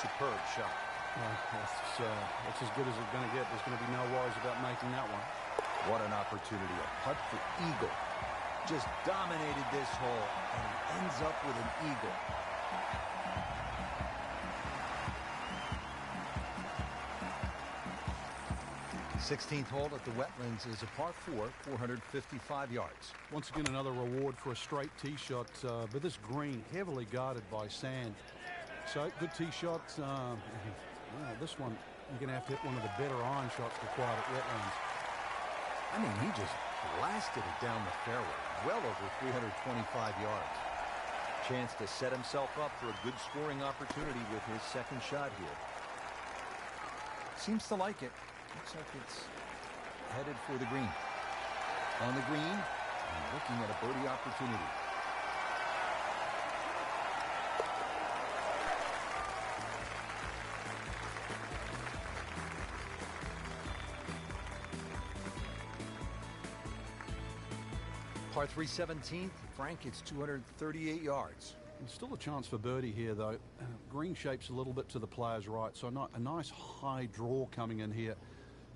Superb shot. That's as good as it's going to get. There's going to be no worries about making that one. What an opportunity. A putt for eagle. Just dominated this hole, and he ends up with an eagle. Sixteenth hole at the Wetlands is a par 4, 455 yards. Once again, another reward for a straight tee shot, but this green heavily guarded by sand. So good tee shots. This one, you're going to have to hit one of the better iron shots required at Wetlands. I mean, he just blasted it down the fairway, well over 325 yards. Chance to set himself up for a good scoring opportunity with his second shot here. Seems to like it. Looks like it's headed for the green. On the green, and looking at a birdie opportunity. Par 3 17th, Frank, it's 238 yards. There's still a chance for birdie here, though. Green shape's a little bit to the player's right, so a nice high draw coming in here.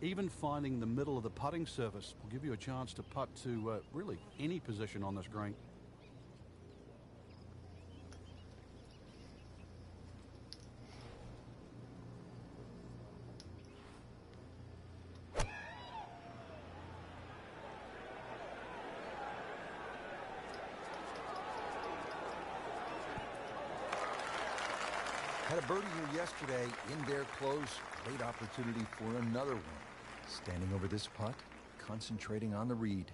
Even finding the middle of the putting surface will give you a chance to putt to really any position on this green. Had a birdie here yesterday in their close. Great opportunity for another one. Standing over this putt, concentrating on the read.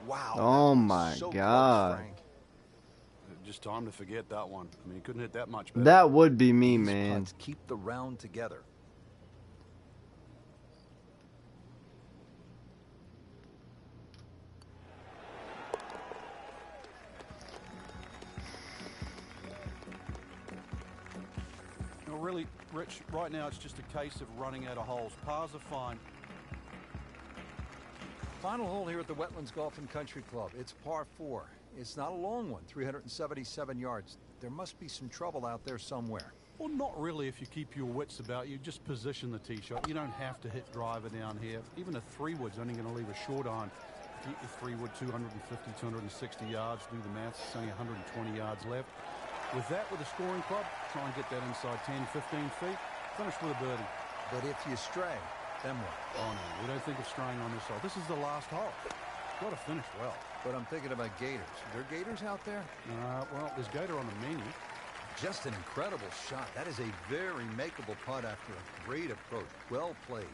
Wow. Oh my so God. close, Frank. Just time to forget that one. I mean, he couldn't hit that much better. That would be me, These man. putts keep the round together. Really, Rich, right now it's just a case of running out of holes. Pars are fine. Final hole here at the Wetlands Golf and Country Club. It's par 4. It's not a long one, 377 yards. There must be some trouble out there somewhere. Well, not really if you keep your wits about you. Just position the tee shot. You don't have to hit driver down here. Even a 3-wood's only going to leave a short iron. Get your 3-wood, 250, 260 yards. Do the maths. It's only 120 yards left. With that, with a scoring club, try and get that inside 10, 15 feet. Finish with a birdie. But if you stray, then what? Oh, no, we don't think of straying on this hole. This is the last hole. Got to finish well. But I'm thinking about gators. Are there gators out there? Well, there's gator on the menu. Just an incredible shot. That is a very makeable putt after a great approach. Well played.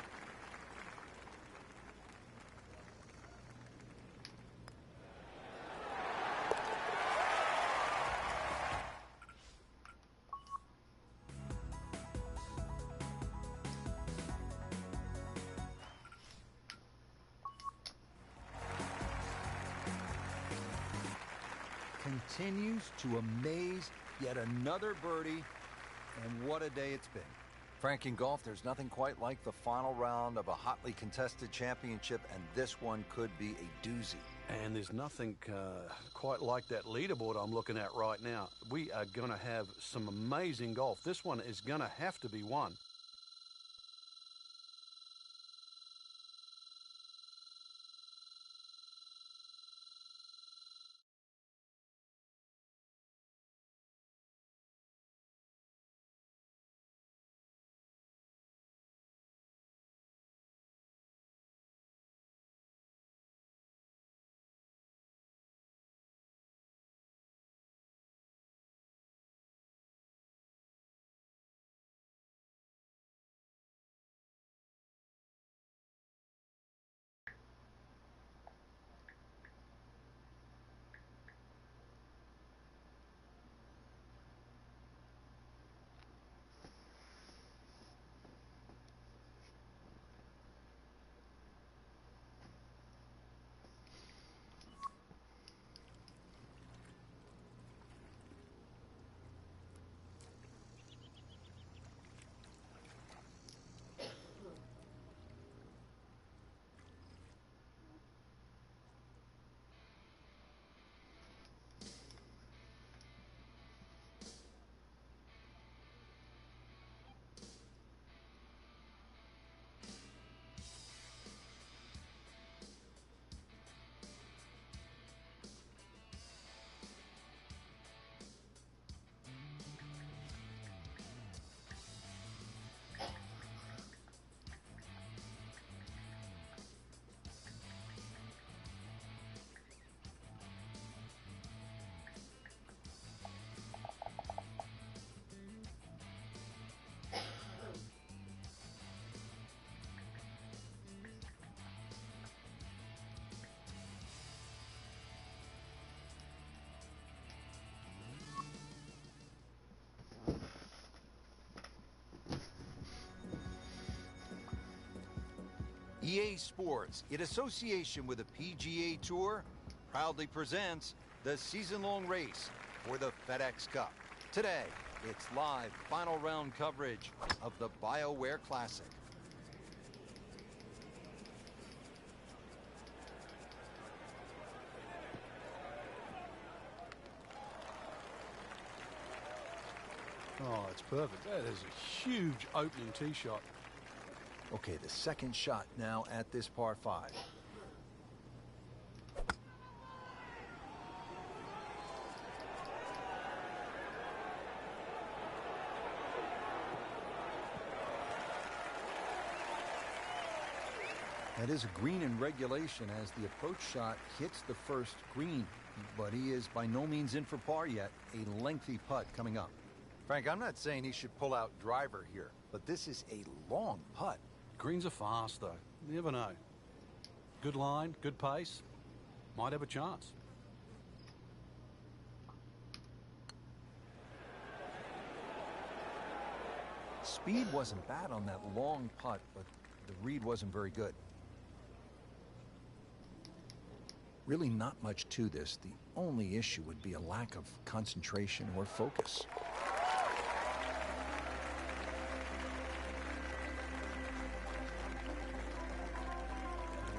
Continues to amaze. Yet another birdie, and what a day it's been. Frank, in golf, there's nothing quite like the final round of a hotly contested championship, and this one could be a doozy. And there's nothing quite like that leaderboard I'm looking at right now. We are going to have some amazing golf. This one is going to have to be won. EA Sports, in association with the PGA Tour, proudly presents the season-long race for the FedEx Cup. Today, it's live final round coverage of the Bioware Classic. Oh, it's perfect. That is a huge opening tee shot. Okay, the second shot now at this par 5. That is a green in regulation as the approach shot hits the first green, but he is by no means in for par yet. A lengthy putt coming up. Frank, I'm not saying he should pull out driver here, but this is a long putt. Greens are fast, though. You never know. Good line, good pace. Might have a chance. Speed wasn't bad on that long putt, but the read wasn't very good. Really not much to this. The only issue would be a lack of concentration or focus.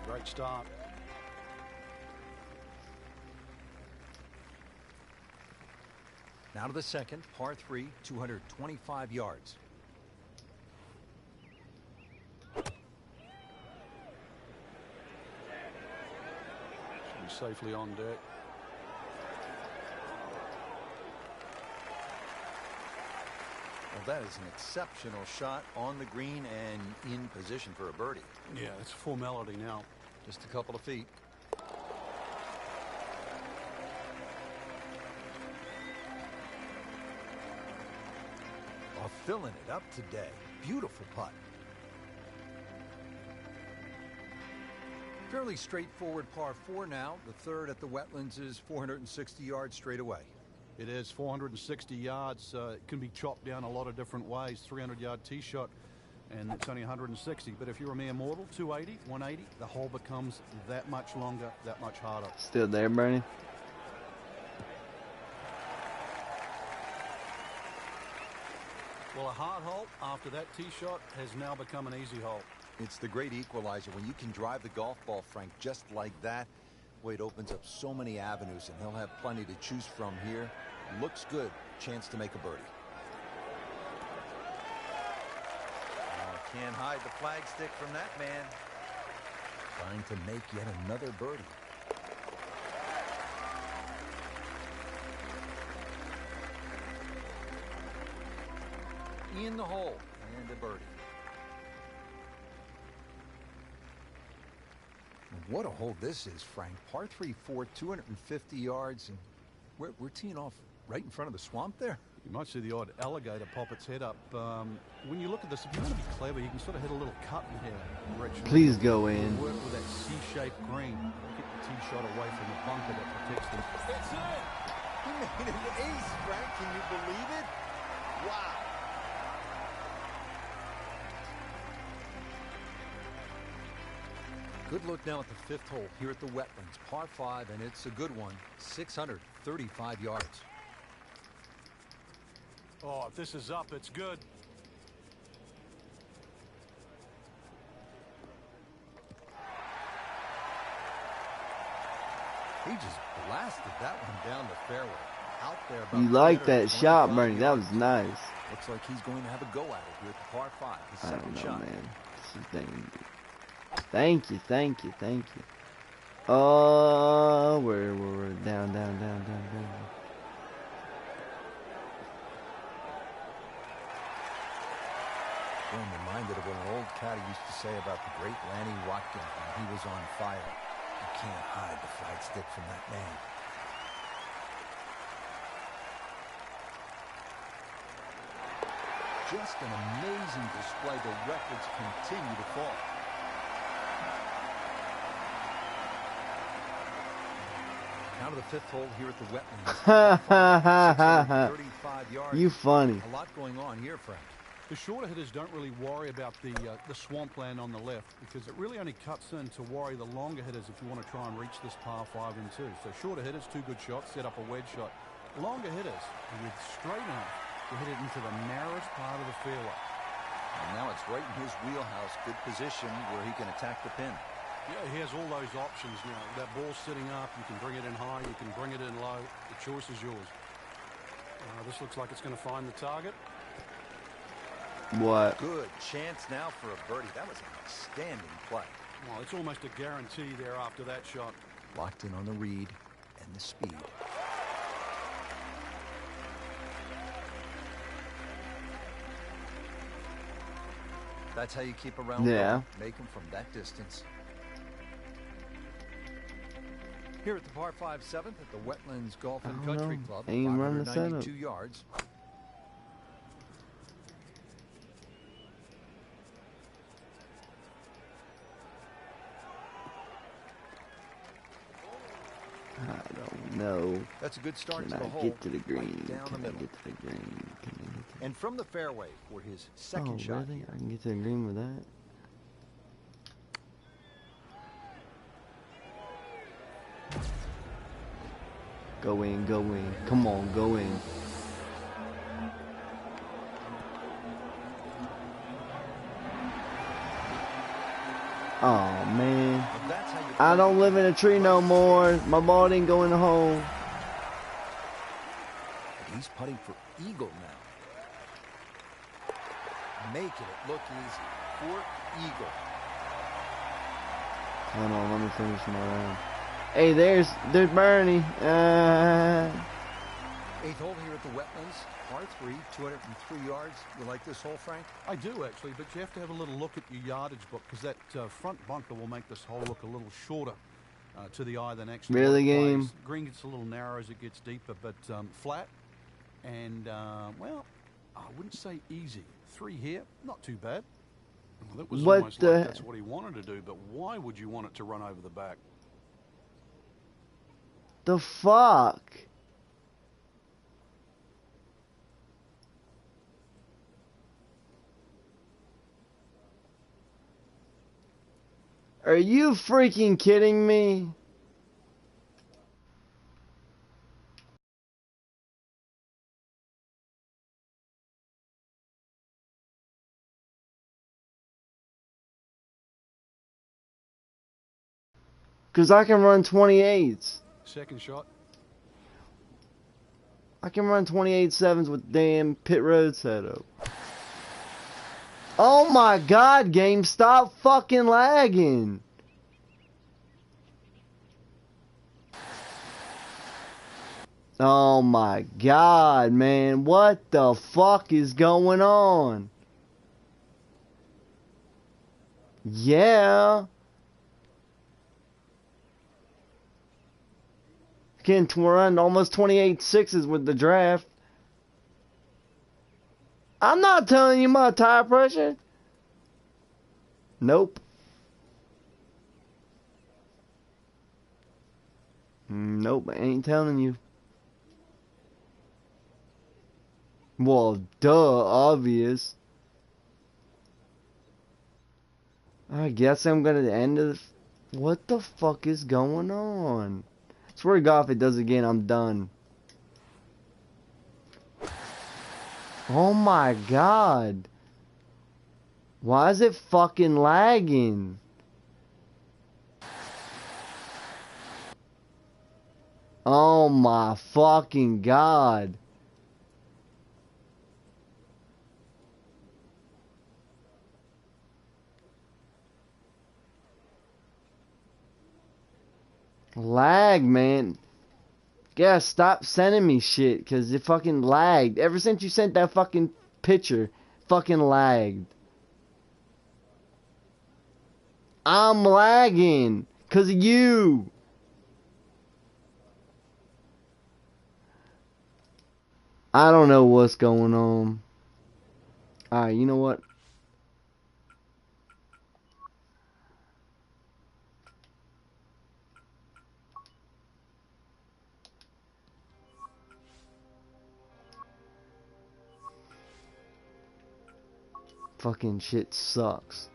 Great start. Now to the second, par 3, 225 yards. safely on deck. Well, that is an exceptional shot on the green and in position for a birdie. Yeah, it's a formality now. Just a couple of feet. Oh, filling it up today. Beautiful putt. Fairly straightforward par 4 now. The third at the Wetlands is 460 yards straight away. It is 460 yards. It can be chopped down a lot of different ways. 300-yard tee shot, and it's only 160. But if you're a mere mortal, 280, 180, the hole becomes that much longer, that much harder. Still there, Bernie? Well, a hard hole after that tee shot has now become an easy hole. It's the great equalizer. When you can drive the golf ball, Frank, just like that, boy, it opens up so many avenues, and he'll have plenty to choose from here. Looks good. Chance to make a birdie. Oh, can't hide the flagstick from that man. Trying to make yet another birdie. In the hole, and a birdie. What a hole this is, Frank. Par 3-4, 250 yards, and we're teeing off right in front of the swamp there. You might see the odd alligator pop its head up. When you look at this, if you want to be clever, you can sort of hit a little cut in here, Rich. Please go in. Work with that C-shaped green. Get the tee shot away from the bunker that protects them. It's in! He made an ace, Frank. Can you believe it? Wow. Good look now at the fifth hole here at the Wetlands. Par 5, and it's a good one. 635 yards. Oh, if this is up, it's good. He just blasted that one down the fairway. Out there. About You like that 325 shot, Bernie. That yards. was nice. Looks like he's going to have a go at it here at the par 5. His I second don't know, shot. man. Thank you, thank you, thank you. Oh, we're down. I'm reminded of what an old caddy used to say about the great Lanny Watkins when he was on fire. You can't hide the flagstick from that man. Just an amazing display. The records continue to fall. Now to the fifth hole here at the Wetlands. 635 yards. You funny. A lot going on here, Frank. The shorter hitters don't really worry about the swampland on the left, because it really only cuts in to worry the longer hitters if you want to try and reach this par 5 and 2. So shorter hitters, 2 good shots, set up a wedge shot. Longer hitters, with straight enough to hit it into the narrowest part of the fairway. And now it's right in his wheelhouse. Good position where he can attack the pin. Yeah, he has all those options now. That ball's sitting up. You can bring it in high. You can bring it in low. The choice is yours. This looks like it's going to find the target. What? Good chance now for a birdie. That was an outstanding play. Well, it's almost a guarantee there after that shot. Locked in on the read and the speed. That's how you keep around. Yeah. Make them from that distance. Here at the par 5 7th at the Wetlands Golf and Country Club, Ain't run the 592 setup. yards. I don't know. That's a good start Can to the I hole. get to the green? Right down the Can I middle. get to the green? Can I get to And from the fairway for his second Oh, shot. really? I can get to the green with that? Go in, go in. Come on, go in. Oh, man. But that's how you I play. don't live in a tree no more. My ball didn't go in the hole. He's putting for eagle now. Making it look easy for eagle. Hold on, let me finish my round. Hey, there's Bernie. Eighth hole here at the Wetlands, par 3, 203 yards. You like this hole, Frank? I do, actually, but you have to have a little look at your yardage book because that front bunker will make this hole look a little shorter to the eye than actually Really, what it game? plays. Green gets a little narrow as it gets deeper, but flat and, well, I wouldn't say easy. 3 here, not too bad. Well, that was What almost the- like that's what he wanted to do, but why would you want it to run over the back? The fuck? Are you freaking kidding me? Because I can run 28s. Second shot. I can run 28-7s with damn pit road setup. Oh my god, game, stop fucking lagging. Oh my god, man, what the fuck is going on? Yeah. Can run almost 28-6s with the draft. I'm not telling you my tire pressure. Nope. Nope, I ain't telling you. Well, duh, obvious. I guess I'm gonna end of. What the fuck is going on? Swear to God, if it does again, I'm done. Oh my god. Why is it fucking lagging? Oh my fucking god. Lag, man. Yeah, stop sending me shit, cause it fucking lagged. Ever since you sent that fucking picture, fucking lagged. I'm lagging, cause of you. I don't know what's going on. Alright, you know what? Fucking shit sucks.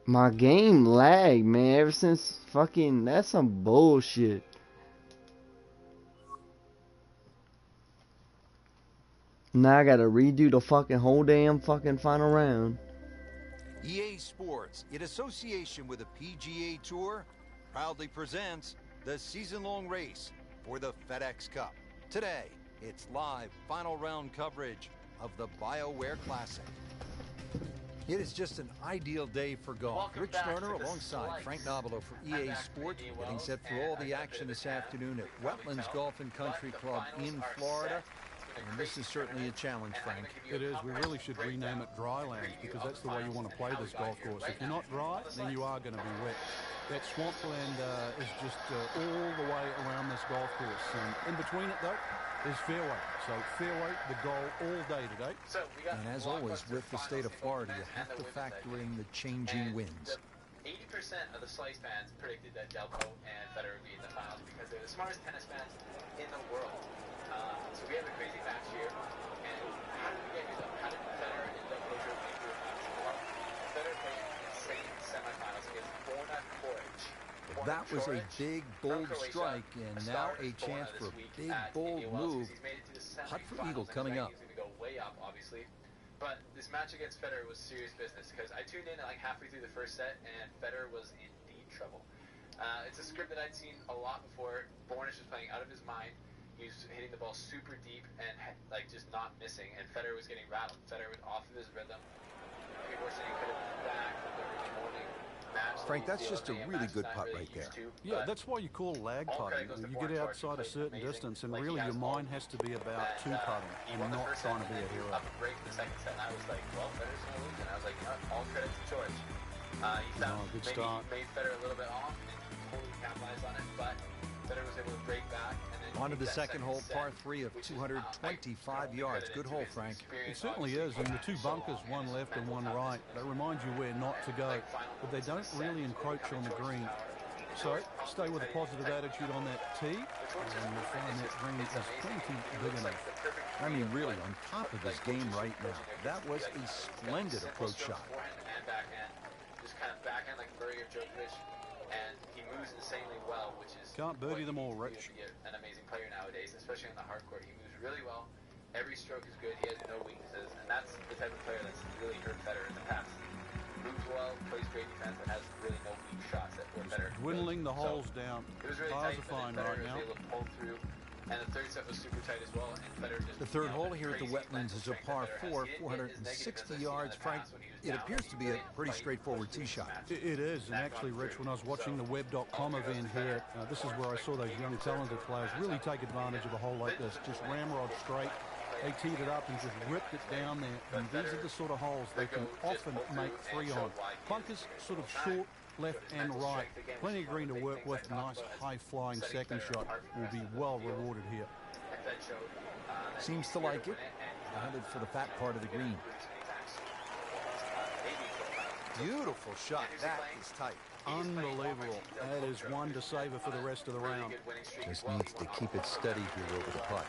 My game lagged, man, ever since fucking, that's some bullshit. Now I gotta redo the fucking whole damn fucking final round. EA Sports, in association with the PGA Tour, proudly presents the season-long race for the FedEx Cup. Today, it's live final round coverage of the Bioware Classic. It is just an ideal day for golf. Rich Lerner alongside Frank Nobilo for EA Sports, getting set for all the action this afternoon at Wetlands Golf and Country Club in Florida. And this is certainly a challenge, Frank. It is. We really should rename it Drylands because that's the way you want to play this golf course. If you're not dry, then you are going to be wet. That swampland is just all the way around this golf course. And in between it, though, is fairway. So fairway, the goal all day today. And as always, with the state of Florida, you have to factor in the changing winds. 80% of the Slice fans predicted that Delpo and Federer would be in the finals because they're the smartest tennis fans in the world. So we have a crazy match here. And how did we get here, though? How did Federer and Delpo go into the finals? Well, Federer played insane semifinals against Borna Koric. That was a big, bold strike, and now a chance for a big, bold move. Putt for eagle coming up. He's going to go way up, obviously. But this match against Federer was serious business because I tuned in at like halfway through the first set, and Federer was in deep trouble. It's a script that I'd seen a lot before. Bornish was playing out of his mind. He was hitting the ball super deep and like just not missing, and Federer was getting rattled. Federer was off of his rhythm. People were saying he could have been back for the early morning match. Frank, that's just a really good putt right there. Yeah, that's why you call lag putting. You get outside a certain distance, and really your mind has to be about two putting and not trying to be a hero. Up a break in the second set, and I was like, well, Federer's going to lose. And I was like, you know, all credit to George. He found good maybe start. Made Federer a little bit off and totally capitalized on it, but Federer was able to break back. And then On to the take that second hole, set, par 3 of which is, 225 yards. Good hole, Frank. It certainly is, and the two bunkers, one left and one right, they remind you where not to go, but they don't really encroach on the green. So stay with a positive attitude on that tee, and you'll find that green is plenty big enough. I mean, really on top of his game right now. That was a splendid approach shot. Forehand and backhand, just kind of backhand like Murray or Djokovic, and he moves insanely well, which is Can't birdie them all, Rich. an amazing player nowadays, especially on the hard court. He moves really well. Every stroke is good. He has no weaknesses, and that's the type of player that's really hurt Federer in the past. Moves well, plays great defense, and has really no weak shots that were better. Dwindling the holes down. It was really Pars tight, are but fine then right Federer now. was able to pull through, and the third set was super tight as well. And Federer just The third hole the here at the crazy Wetlands mental is a strength par that Federer 4, has. He is negative 460 as I've seen in yards. the Frank, past when he was it down. appears to be a pretty straightforward tee shot. It is, and actually, Rich, when I was watching the web.com event here, this is where I saw those young talented players really take advantage of a hole like this. Just ramrod straight. They teed it up and just ripped it down there. And these are the sort of holes they can often make three on. Bunkers sort of short, left and right. Plenty of green to work with. Nice high-flying second shot will be well rewarded here. Seems to like it. Headed for the fat part of the green. Beautiful shot. That is tight. Unbelievable. That is one to savor for the rest of the round. Just needs to keep it steady here over the putt.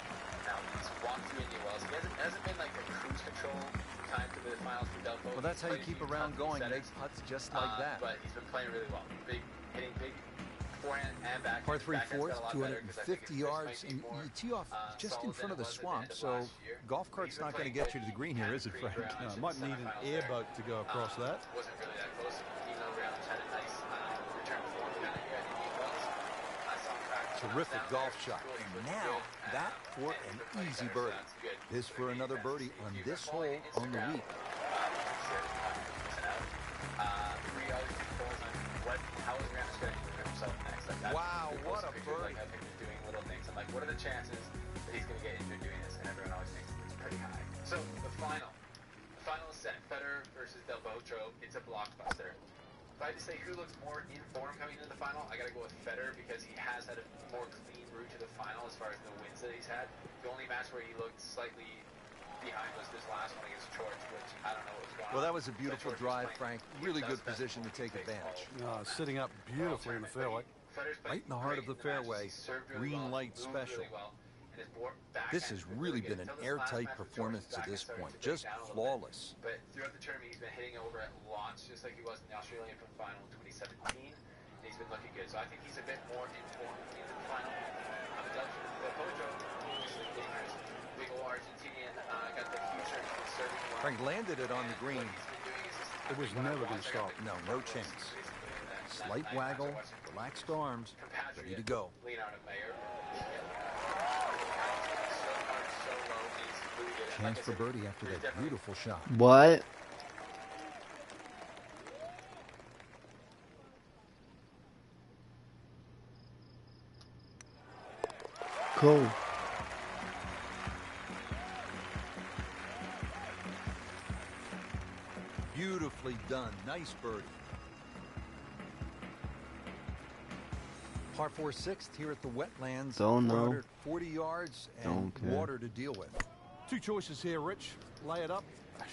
Now he's walked through India Wells. He hasn't been like a cruise control time to the finals for Delpo. Well, that's how you keep a round going. Make putts just like that. But he's been playing really well. Hitting big forehand and back. Par 3 Backhand's fourth, got a lot better 'cause I think 250 his yards, might be and more, you tee off just in solid front of than the it was at the swamp, end of so last year. golf cart's not going to get you to the green here, is it, Frank? Might need an airboat to go across that. Wasn't really that close. Even though Rounds had a nice return form kind of here at India Wells. I saw him practice. Terrific golf shot. And now, that for an easy birdie. This for another birdie on this hole on the week. How is Ramos going to prove himself next? Wow, what a birdie. I think he's doing little things. I'm like, what are the chances that he's going to get injured doing this? And everyone always thinks it's pretty high. So, the final is set. Federer versus Del Potro. It's a blockbuster. If I had to say who looks more in form coming into the final, I got to go with Federer because he has had a more clean route to the final as far as the wins that he's had. The only match where he looked slightly behind was this last one against George, which I don't know what was going on. Well, that was a beautiful drive, Frank. Really good position to take advantage. Sitting up beautifully in the fairway. Right in the heart of the fairway. Green light special. This has really been an airtight performance to this point. Just flawless. But throughout the tournament, he's been hitting over at launch, just like he was in the Australian Open final in 2017. And he's been looking good. So I think he's a bit more in form into the final. Del Potro, obviously dangerous. Big old Argentinian, got the future serving well. Frank landed it on the green. It was never going to stop. No chance. Slight waggle, relaxed arms, ready to go. Chance for birdie after that beautiful shot. What? Cool. Beautifully done. Nice birdie. Par 4 sixth here at the Wetlands. Don't know. 440 yards and Don't care. water to deal with. Two choices here, Rich. Lay it up,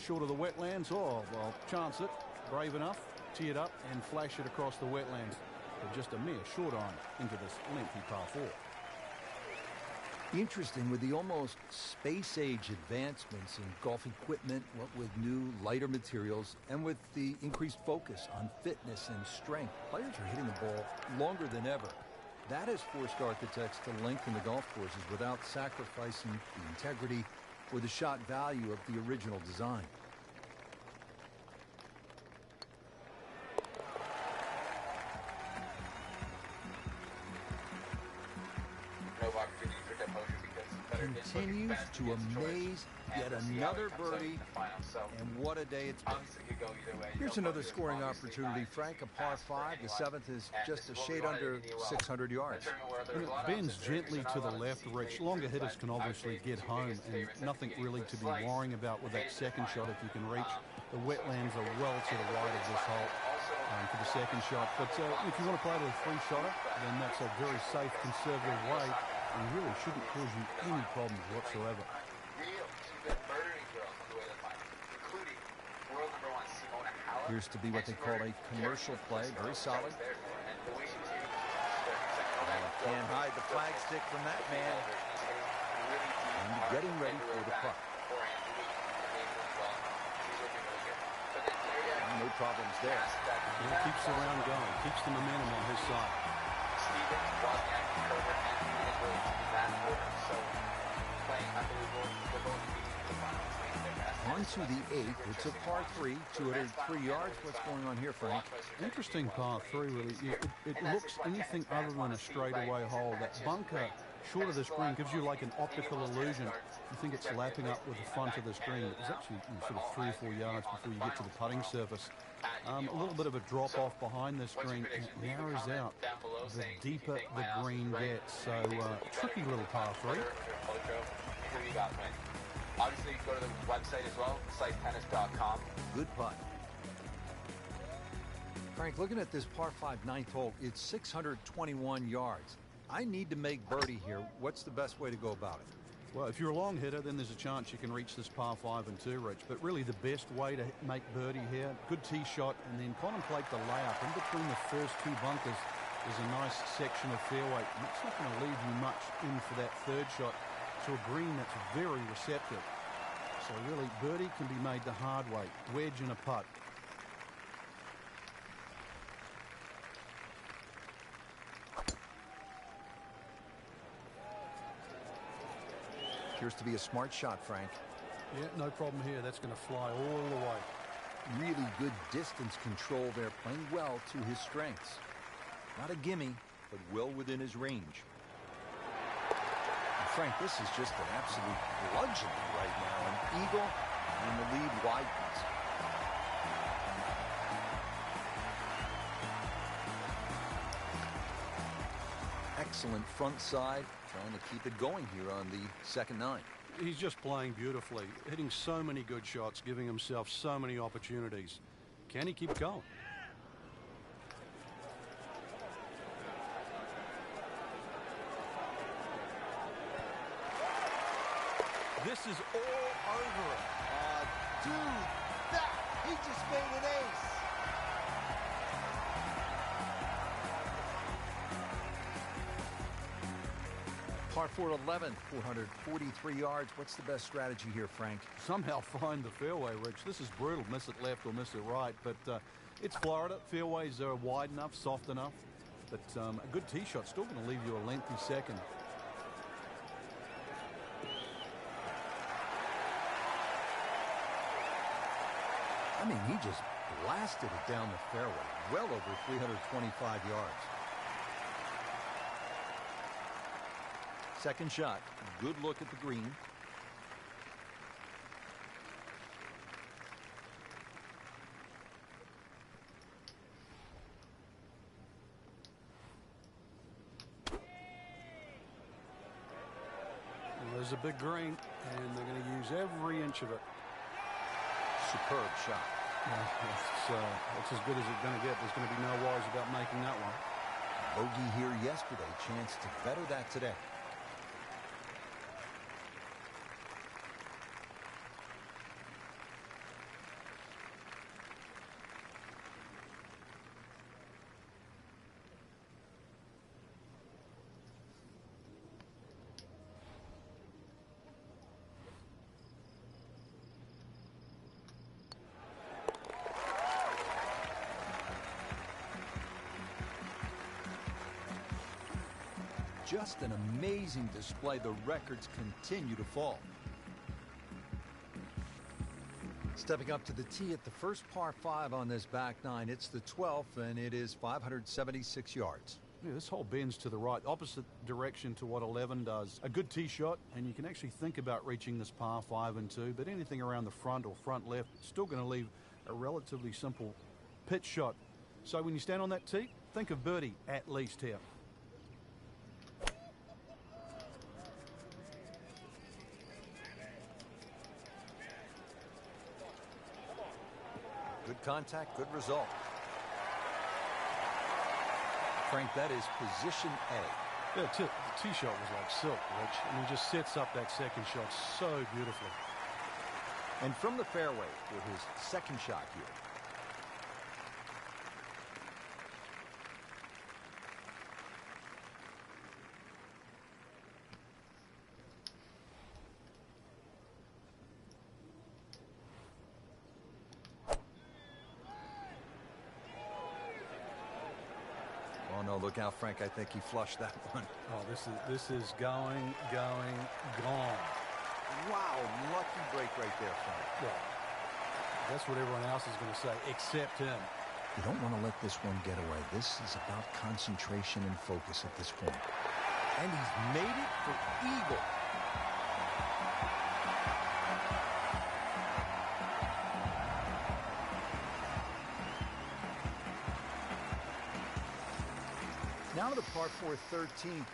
short of the wetlands, or, well, chance it, brave enough, tee it up, and flash it across the wetlands. But just a mere short iron into this lengthy par 4. Interesting with the almost space-age advancements in golf equipment, what with new, lighter materials, and with the increased focus on fitness and strength, players are hitting the ball longer than ever. That has forced architects to lengthen the golf courses without sacrificing the integrity or the shot value of the original design. of opportunity for demotion because Federer is looking Continues best to against George, amaze. and Yet we'll see how another it comes out birdie. in the final. So And what a day it's been. obviously could go either way. Here's Delpo another is scoring obviously opportunity, not Frank. A easy par pass for 5. The anyone. 7th is And just this a is what we shade wanted under in the UL. 600 yards. A tournament where there's a lot of Ben's upsets, gently there's to not a the lot of left, easy Rich. grades, Longer but hitters can I would obviously say get the two home, biggest and favorites at the nothing beginning really was to be Slice, worrying about with that headed to the second shot final. if you can reach. The wetlands are well to the right of this hole for the second shot. But if you want to play to a three-shotter, then that's a very safe, conservative way and really shouldn't cause you any problems whatsoever. Real, she's been murdering girls on the way to the final, including world number 1 Simona Halep. Appears to be what they call a commercial play. Very solid. And the way she was hitting, she Can't hide the flag stick from that man. And getting ready for the putt. No problems there. It keeps the round going, keeps the momentum on his side. Stevens, Wozniak, Kerber, and Ian Williams in that order. So playing unbelievable. They're both beating the final, playing their best. On to the 8th. It's a par 3, 203 yards. What's going on here, Frank? Interesting par 3, really. It looks anything other than a straightaway hole. That bunker short of the screen gives you like an optical illusion. You think it's lapping up with the front of the screen. It's actually sort of 3 or 4 yards before you get to the putting surface. A little bit of a drop off behind the screen, and it narrows out the deeper the green gets. So tricky little par 3. Who you got, Frank? Obviously, go to the website as well, slicetennis.com. Good putt. Frank, looking at this par 5 9th hole, it's 621 yards. I need to make birdie here. What's the best way to go about it? Well, if you're a long hitter, then there's a chance you can reach this par 5 and 2, Rich. But really the best way to make birdie here, good tee shot, and then contemplate the layup. In between the first 2 bunkers, there's a nice section of fairway. And it's not going to leave you much in for that third shot to a green that's very receptive. So really, birdie can be made the hard way. Wedge and a putt. Appears to be a smart shot, Frank. Yeah, no problem here. That's going to fly all the way. Really good distance control there, playing well to his strengths. Not a gimme, but well within his range. And Frank, this is just an absolute bludgeoning right now. An eagle, and the lead widens. Excellent front side, trying to keep it going here on the second 9. He's just playing beautifully, hitting so many good shots, giving himself so many opportunities. Can he keep going? This is all over it. Dude, he just made an ace. Par 4 11, 443 yards. What's the best strategy here, Frank? Somehow find the fairway, Rich. This is brutal. Miss it left or miss it right. But it's Florida. Fairways are wide enough, soft enough. But a good tee shot still going to leave you a lengthy second. I mean, he just blasted it down the fairway. Well over 325 yards. Second shot. Good look at the green. There's a big green, and they're going to use every inch of it. Superb shot. That's as good as it's going to get. There's going to be no worries about making that one. Bogey here yesterday. Chance to better that today. Just an amazing display. The records continue to fall. Stepping up to the tee at the first par 5 on this back 9. It's the 12th, and it is 576 yards. Yeah, this hole bends to the right, opposite direction to what 11 does. A good tee shot, and you can actually think about reaching this par 5 and 2, but anything around the front or front left, still going to leave a relatively simple pitch shot. So when you stand on that tee, think of birdie at least here. Good contact, good result. Frank, that is position A. Yeah, the tee shot was like silk, Rich, and he just sets up that second shot so beautifully. And from the fairway for his second shot here. Oh no, look out, Frank. I think he flushed that one. Oh, this is going, gone. Wow, lucky break right there, Frank. Yeah, that's what everyone else is going to say, except him. You don't want to let this one get away. This is about concentration and focus at this point. And he's made it for eagle. Now to the par 4 13th.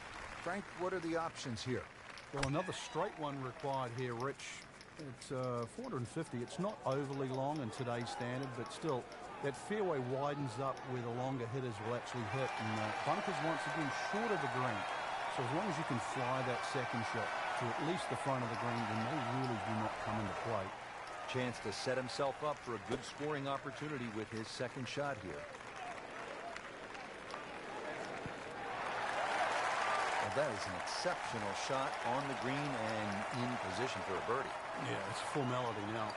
Frank, what are the options here? Well, another straight one required here, Rich. It's 450. It's not overly long in today's standard, but still, that fairway widens up where the longer hitters will actually hit. And bunkers, once again, short of the green. So as long as you can fly that second shot to at least the front of the green, then they really do not come into play. Chance to set himself up for a good scoring opportunity with his second shot here. Well, that is an exceptional shot on the green and in position for a birdie. Yeah, it's full melody now.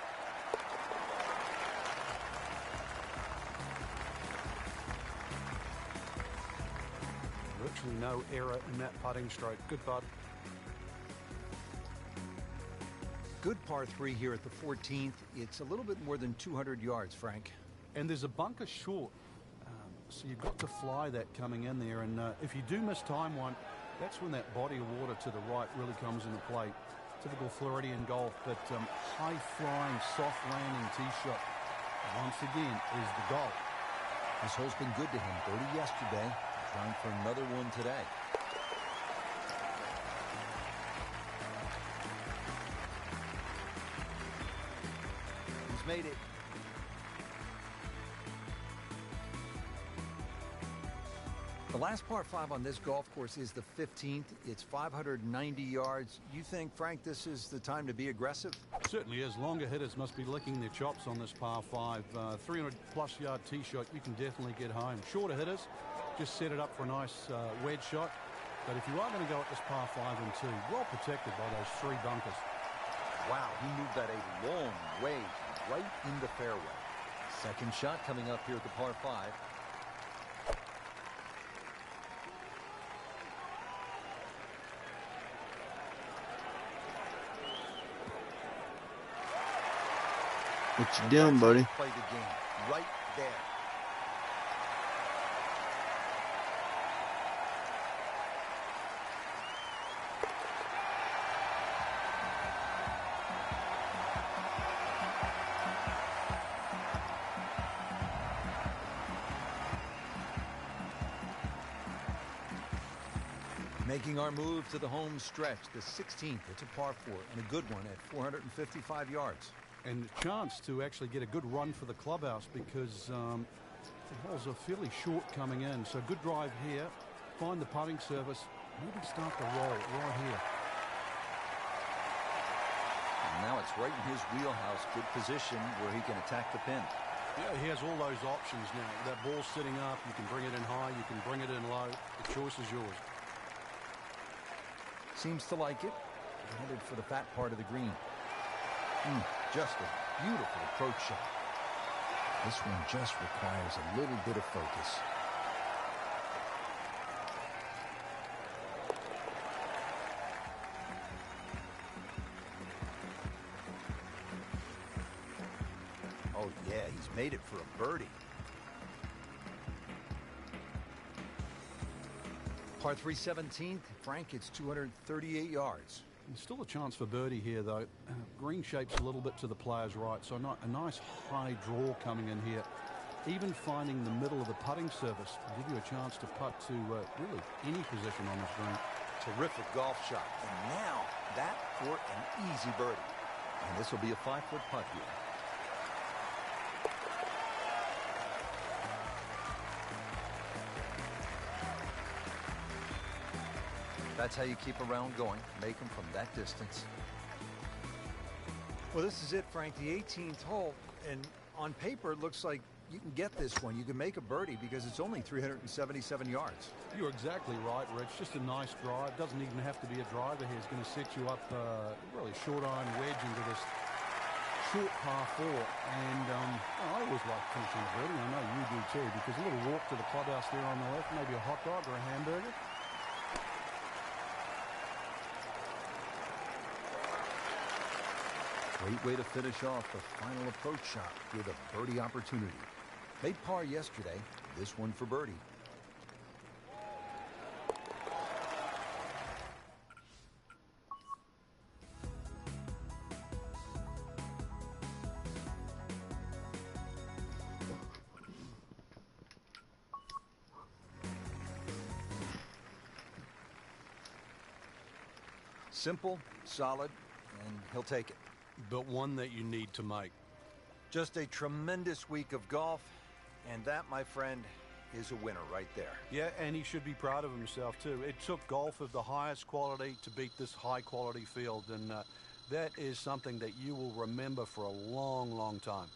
Virtually no error in that putting stroke. Good putt. Good par 3 here at the 14th. It's a little bit more than 200 yards, Frank. And there's a bunker short. So you've got to fly that coming in there. And if you do miss time one, that's when that body of water to the right really comes into play. Typical Floridian golf, but high-flying, soft-landing tee shot, once again, is the goal. This hole's been good to him. Birdie yesterday, trying for another one today. He's made it. The last par 5 on this golf course is the 15th. It's 590 yards. You think, Frank, this is the time to be aggressive? Certainly is. Longer hitters must be licking their chops on this par 5. 300-plus yard tee shot, you can definitely get home. Shorter hitters, just set it up for a nice wedge shot. But if you are going to go at this par 5 and 2, well protected by those 3 bunkers. Wow, he moved that a long way right in the fairway. Second shot coming up here at the par 5. What you doing, buddy? Play the game right there. Making our move to the home stretch, the 16th. It's a par 4 and a good one at 455 yards. And a chance to actually get a good run for the clubhouse because the holes are fairly short coming in. So good drive here. Find the putting surface. Maybe start the roll right here. And now it's right in his wheelhouse. Good position where he can attack the pin. Yeah, he has all those options now. That ball's sitting up. You can bring it in high. You can bring it in low. The choice is yours. Seems to like it. Headed for the fat part of the green. Just a beautiful approach shot. This one just requires a little bit of focus. Oh yeah, he's made it for a birdie. Par 3 17th, Frank, it's 238 yards. There's still a chance for birdie here, though. Green shape's a little bit to the player's right, so a nice high draw coming in here. Even finding the middle of the putting surface will give you a chance to putt to really any position on this green. Terrific golf shot. And now that for an easy birdie. And this will be a 5-foot putt here. That's how you keep a round going. Make them from that distance. Well, this is it, Frank. The 18th hole. And on paper, it looks like you can get this one. You can make a birdie because it's only 377 yards. You're exactly right, Rich. Just a nice drive. Doesn't even have to be a driver here. It's going to set you up really short iron wedge into this short par 4. And I always like finishing a birdie. I know you do too, because a little walk to the clubhouse there on the left, maybe a hot dog or a hamburger. Great way to finish off the final approach shot with a birdie opportunity. Made par yesterday, this one for birdie. Simple, solid, and he'll take it. But one that you need to make. Just a tremendous week of golf, and that, my friend, is a winner right there. Yeah, and he should be proud of himself, too. It took golf of the highest quality to beat this high-quality field, and that is something that you will remember for a long, long time.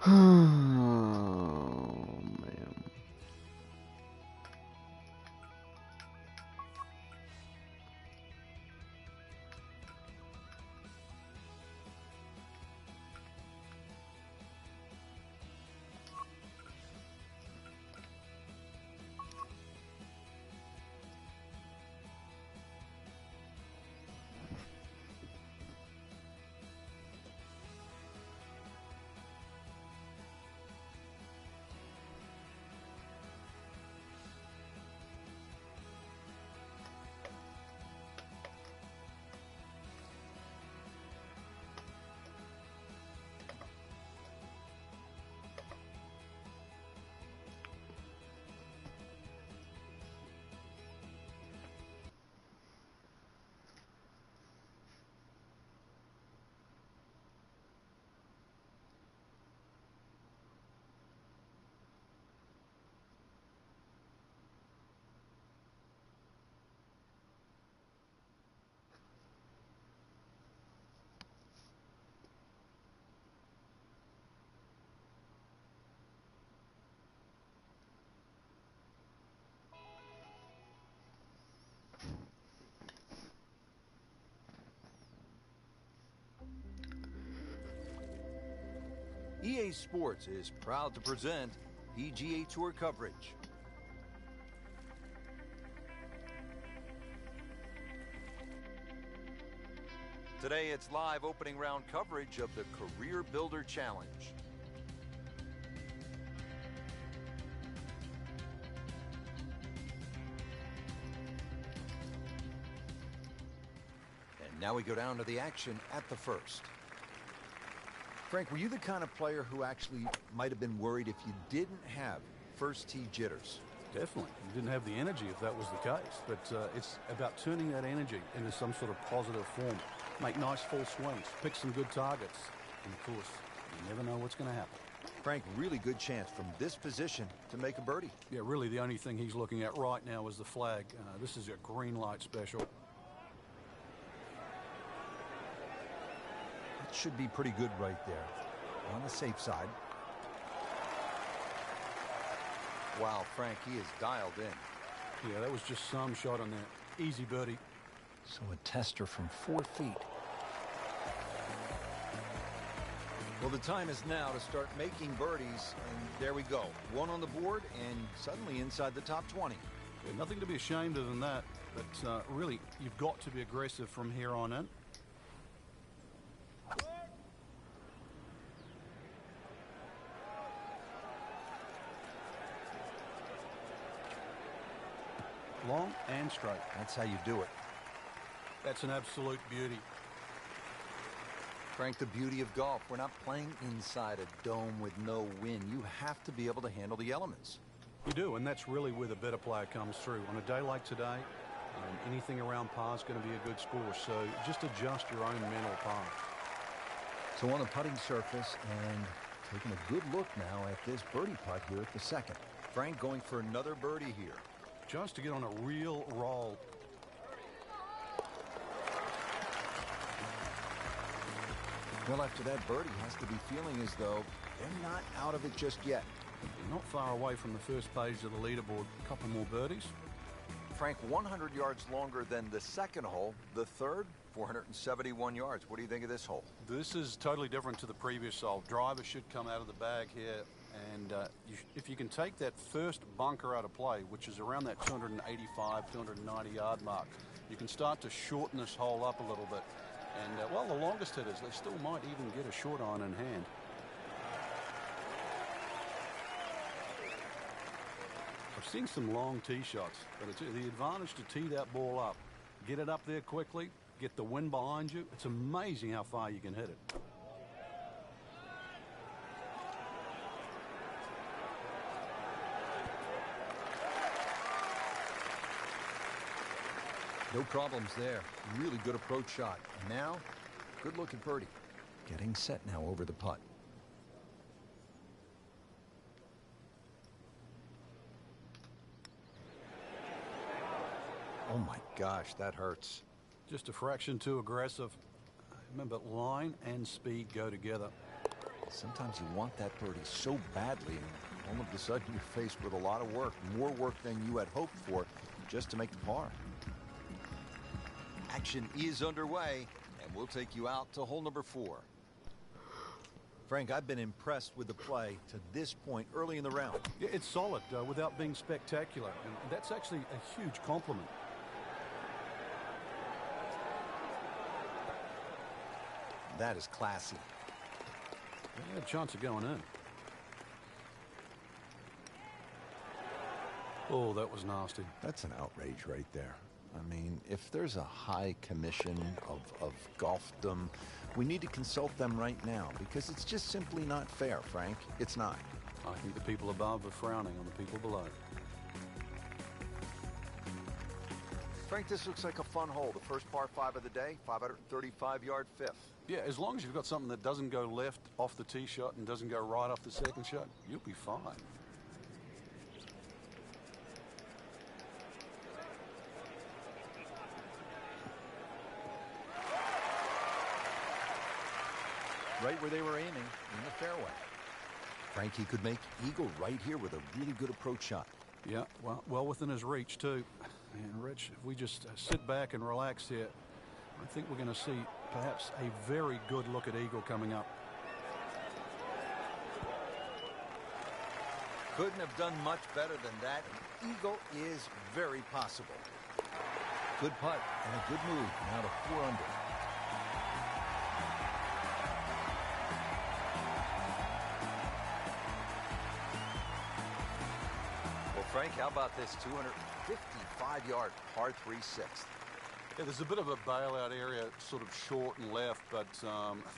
Oh, man. EA Sports is proud to present PGA Tour coverage. Today it's live opening round coverage of the Career Builder Challenge. And now we go down to the action at the first. Frank, were you the kind of player who actually might have been worried if you didn't have first tee jitters? Definitely. You didn't have the energy if that was the case. But it's about turning that energy into some sort of positive form. Make nice full swings. Pick some good targets. And, of course, you never know what's going to happen. Frank, really good chance from this position to make a birdie. Yeah, really the only thing he's looking at right now is the flag. This is a green light special. That should be pretty good right there. On the safe side. Wow, Frank, he is dialed in. Yeah, that was just some shot on there. Easy birdie. So a tester from 4 feet. Well, the time is now to start making birdies, and there we go. One on the board, and suddenly inside the top 20. Yeah, nothing to be ashamed of than that, but really, you've got to be aggressive from here on in. Long and straight. That's how you do it. That's an absolute beauty. Frank, the beauty of golf, we're not playing inside a dome with no wind. You have to be able to handle the elements. You do, and that's really where the better player comes through. On a day like today, anything around par is going to be a good score, so just adjust your own mental par. So on the putting surface, and taking a good look now at this birdie putt here at the second. Frank going for another birdie here. Just to get on a real roll. Well, after that birdie, has to be feeling as though they're not out of it just yet. You're not far away from the first page of the leaderboard. A couple more birdies. Frank, 100 yards longer than the second hole. The third, 471 yards. What do you think of this hole? This is totally different to the previous hole. Driver should come out of the bag here. And if you can take that first bunker out of play, which is around that 285, 290 yard mark, you can start to shorten this hole up a little bit. And, well, the longest hitters, they still might even get a short iron in hand. I've seen some long tee shots, but it's the advantage to tee that ball up. Get it up there quickly, get the wind behind you. It's amazing how far you can hit it. No problems there. Really good approach shot. And now, good look at birdie. Getting set now over the putt. Oh my gosh, that hurts. Just a fraction too aggressive. Remember, line and speed go together. Sometimes you want that birdie so badly, and all of a sudden you're faced with a lot of work, more work than you had hoped for, just to make the par. Action is underway, and we'll take you out to hole number 4. Frank, I've been impressed with the play to this point early in the round. Yeah, it's solid without being spectacular, and that's actually a huge compliment. That is classy. Yeah, a chance of going in. Oh, that was nasty. That's an outrage right there. I mean, if there's a high commission of golfdom, we need to consult them right now, because it's just simply not fair, Frank. It's not. I think the people above are frowning on the people below. Frank, this looks like a fun hole. The first par 5 of the day, 535-yard fifth. Yeah, as long as you've got something that doesn't go left off the tee shot and doesn't go right off the second shot, you'll be fine. Right where they were aiming, in the fairway. Frankie could make eagle right here with a really good approach shot. Yeah, well within his reach, too. And, Rich, if we just sit back and relax here, I think we're going to see perhaps a very good look at eagle coming up. Couldn't have done much better than that. An eagle is very possible. Good putt and a good move. Now to 4 under. Well, Frank, how about this 255-yard par 3 sixth? Yeah, there's a bit of a bailout area, sort of short and left, but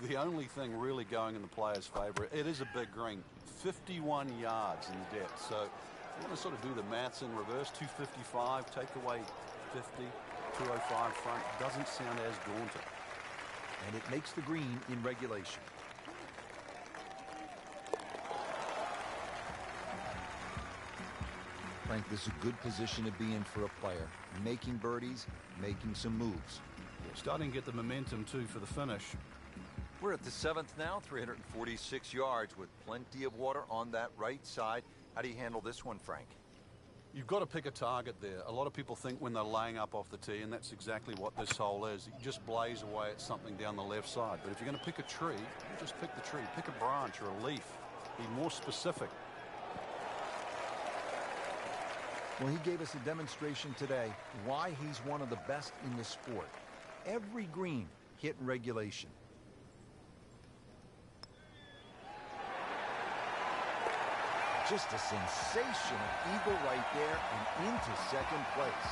the only thing really going in the player's favour, it is a big green, 51 yards in depth. So if you want to sort of do the maths in reverse, 255, take away 50, 205 front, doesn't sound as daunting. And it makes the green in regulation. Frank, this is a good position to be in for a player. Making birdies, making some moves. Yeah, starting to get the momentum, too, for the finish. We're at the 7th now, 346 yards with plenty of water on that right side. How do you handle this one, Frank? You've got to pick a target there. A lot of people think when they're laying up off the tee, and that's exactly what this hole is. You just blaze away at something down the left side. But if you're going to pick a tree, you just pick the tree. Pick a branch or a leaf. Be more specific. Well, he gave us a demonstration today why he's one of the best in the sport. Every green hit in regulation. Just a sensational eagle right there and into second place.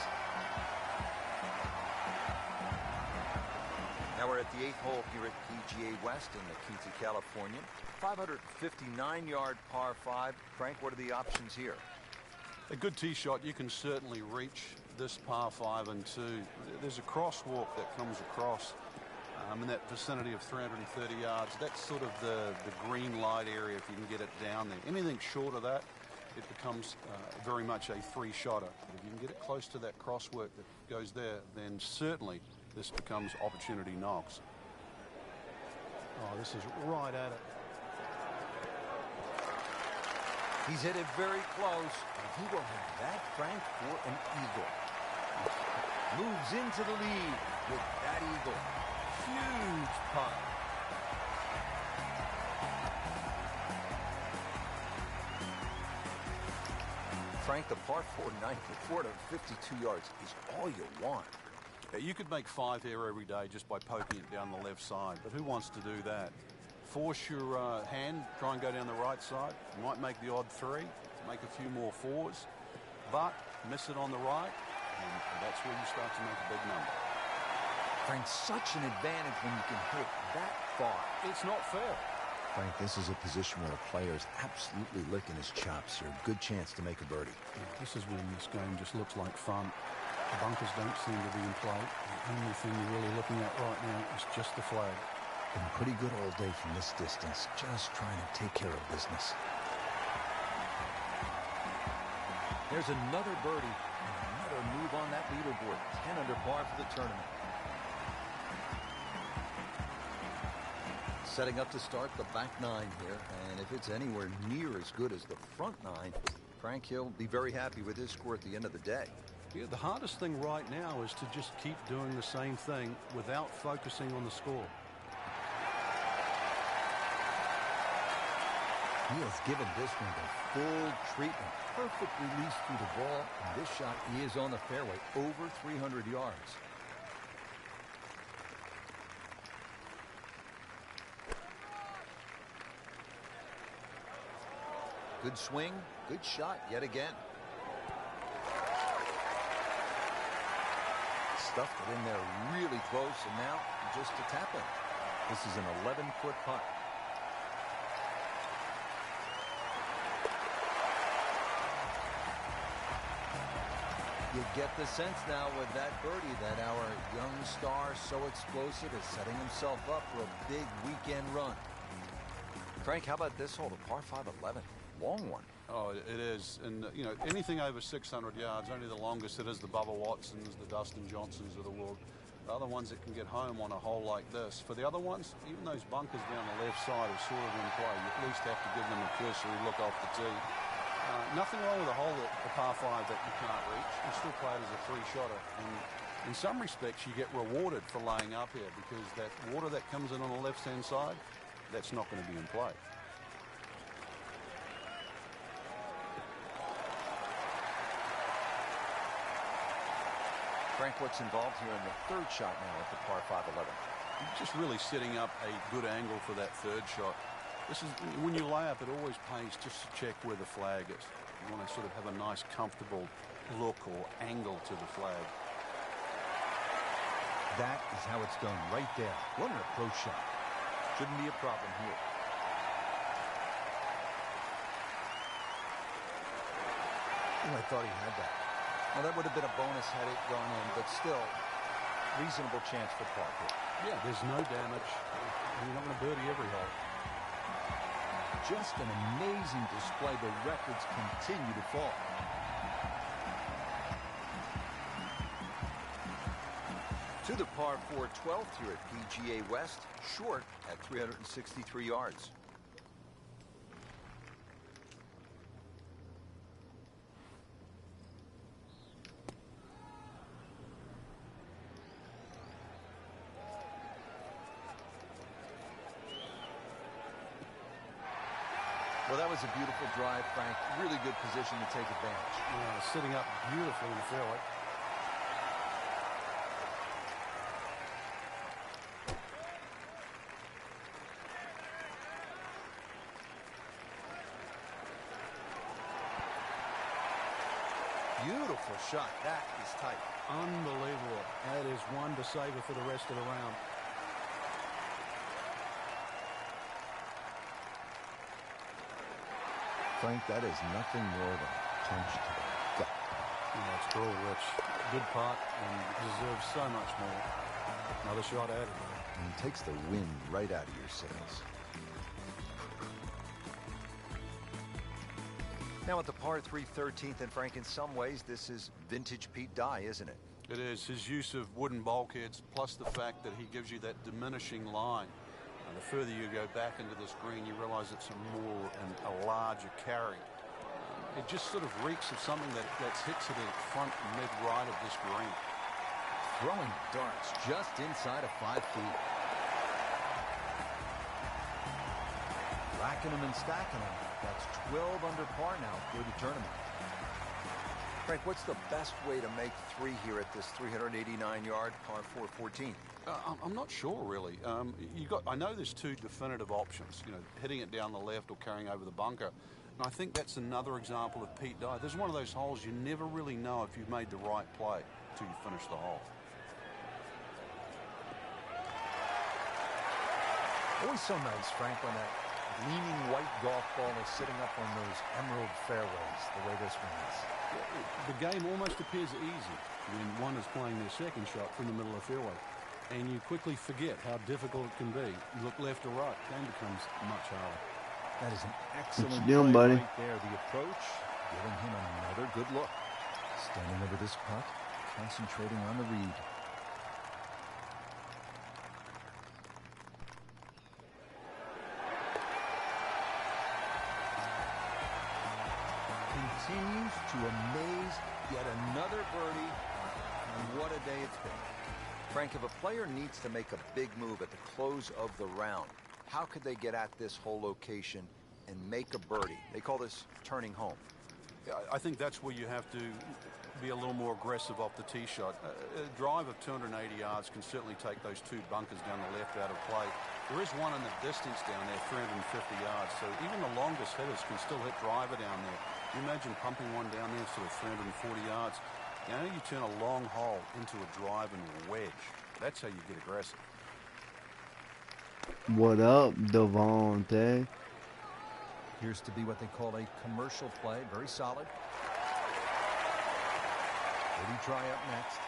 Now we're at the 8th hole here at PGA West in La Quinta, California. 559-yard par 5. Frank, what are the options here? A good tee shot, you can certainly reach this par 5 and 2. There's a crosswalk that comes across in that vicinity of 330 yards. That's sort of the green light area if you can get it down there. Anything short of that, it becomes very much a 3-shotter. But if you can get it close to that crosswalk that goes there, then certainly this becomes opportunity knocks. Oh, this is right at it. He's hit it very close, and he will have that, Frank, for an eagle. Moves into the lead with that eagle. Huge putt. Frank, the par 4 9 for 452 yards is all you want. Yeah, you could make 5 here every day just by poking it down the left side, but who wants to do that? Force your hand, try and go down the right side. You might make the odd 3, make a few more 4s, but miss it on the right, and that's where you start to make a big number. Frank, such an advantage when you can hit that far. It's not fair. Frank, this is a position where a player is absolutely licking his chops here. Good chance to make a birdie. Yeah, this is when this game just looks like fun. The bunkers don't seem to be in play. The only thing you're really looking at right now is just the flag. Been pretty good all day from this distance, just trying to take care of business. There's another birdie and another move on that leaderboard. 10 under par for the tournament. setting up to start the back nine here, and if it's anywhere near as good as the front nine, Frank, he'll be very happy with his score at the end of the day. Yeah, the hardest thing right now is to just keep doing the same thing without focusing on the score. He has given this one the full treatment. Perfect release through the ball, and this shot is on the fairway, over 300 yards. Good swing, good shot yet again. Stuffed it in there really close, and now just a tap in. This is an 11-foot putt. You get the sense now with that birdie that our young star, so explosive, is setting himself up for a big weekend run. Frank, how about this hole, the par 5 11? Long one. Oh, it is. And, you know, anything over 600 yards, only the longest it is the Bubba Watsons, the Dustin Johnsons of the world. The other ones that can get home on a hole like this. For the other ones, even those bunkers down the left side are sort of in play. You at least have to give them a cursory look off the tee. Nothing wrong with a hole at a par 5 that you can't reach. You still play it as a three-shotter. And in some respects, you get rewarded for laying up here because that water that comes in on the left-hand side, that's not going to be in play. Frank, what's involved here in the third shot now at the par 5 11? Just really setting up a good angle for that third shot. This is when you lay up, it always pays just to check where the flag is. You want to sort of have a nice, comfortable look or angle to the flag. That is how it's done right there. What an approach shot. Shouldn't be a problem here. Oh, I thought he had that. Well, that would have been a bonus had it gone in, but still, reasonable chance for par here. Yeah, there's no damage. You're not going to birdie every hole. Just an amazing display. The records continue to fall. To the par 4 12th here at PGA West, short at 363 yards. Well, that was a beautiful drive, Frank. Really good position to take advantage. Yeah, sitting up beautifully in the fairway. Beautiful shot. That is tight. Unbelievable. That is one to savor for the rest of the round. Frank, that is nothing more than a punch to the gut. Yeah, it's brutal, Rich. Good putt and deserves so much more. Another shot added. And he takes the wind right out of your sails. Now at the par 3 13th, and Frank, in some ways, this is vintage Pete Dye, isn't it? It is. His use of wooden bulkheads, plus the fact that he gives you that diminishing line. The further you go back into this green, you realize it's a larger carry. It just sort of reeks of something that hits it at front mid-right of this green. Throwing darts just inside of 5 feet. Racking them and stacking them. That's 12 under par now for the tournament. Frank, what's the best way to make 3 here at this 389-yard par 4 14? I'm not sure, really. I know there's 2 definitive options. You know, hitting it down the left or carrying over the bunker. And I think that's another example of Pete Dye. There's one of those holes you never really know if you've made the right play until you finish the hole. Always so nice, Frank, when that gleaming white golf ball is sitting up on those emerald fairways the way this one is. The game almost appears easy when one is playing their second shot from the middle of the fairway. And you quickly forget how difficult it can be. You look left or right, the game becomes much harder. That is an excellent What you doing, play buddy? right there. The approach, giving him another good look. Standing over this putt, concentrating on the read. continues to amaze. Yet another birdie, and what a day it's been. Frank, if a player needs to make a big move at the close of the round, how could they get at this whole location and make a birdie? They call this turning home. Yeah, I think that's where you have to be a little more aggressive off the tee shot. A drive of 280 yards can certainly take those two bunkers down the left out of play. There is one in the distance down there, 350 yards, so even the longest hitters can still hit driver down there. Can you imagine pumping one down there sort of 340 yards? Now you turn a long hole into a drive and wedge. That's how you get aggressive. What up, Devontae? Appears to be what they call a commercial play. Very solid. Birdie try up next.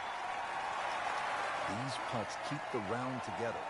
These putts keep the round together.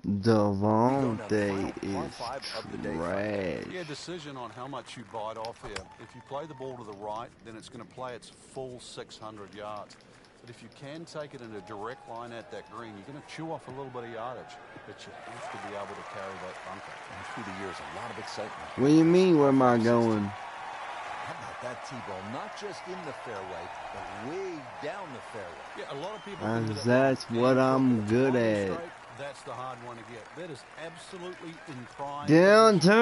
Devontae is trash. Yeah, decision on how much you bite off here. If you play the ball to the right, then it's going to play its full 600 yards. But if you can take it in a direct line at that green, you're going to chew off a little bit of yardage. But you have to be able to carry that bunker. And through the years, a lot of excitement. What do you mean, where am I going? How about that T-ball? Not just in the fairway, but way down the fairway. Yeah, a lot of people. That's what I'm good at. That's the hard one to get. That is absolutely in prime. Down. Pretty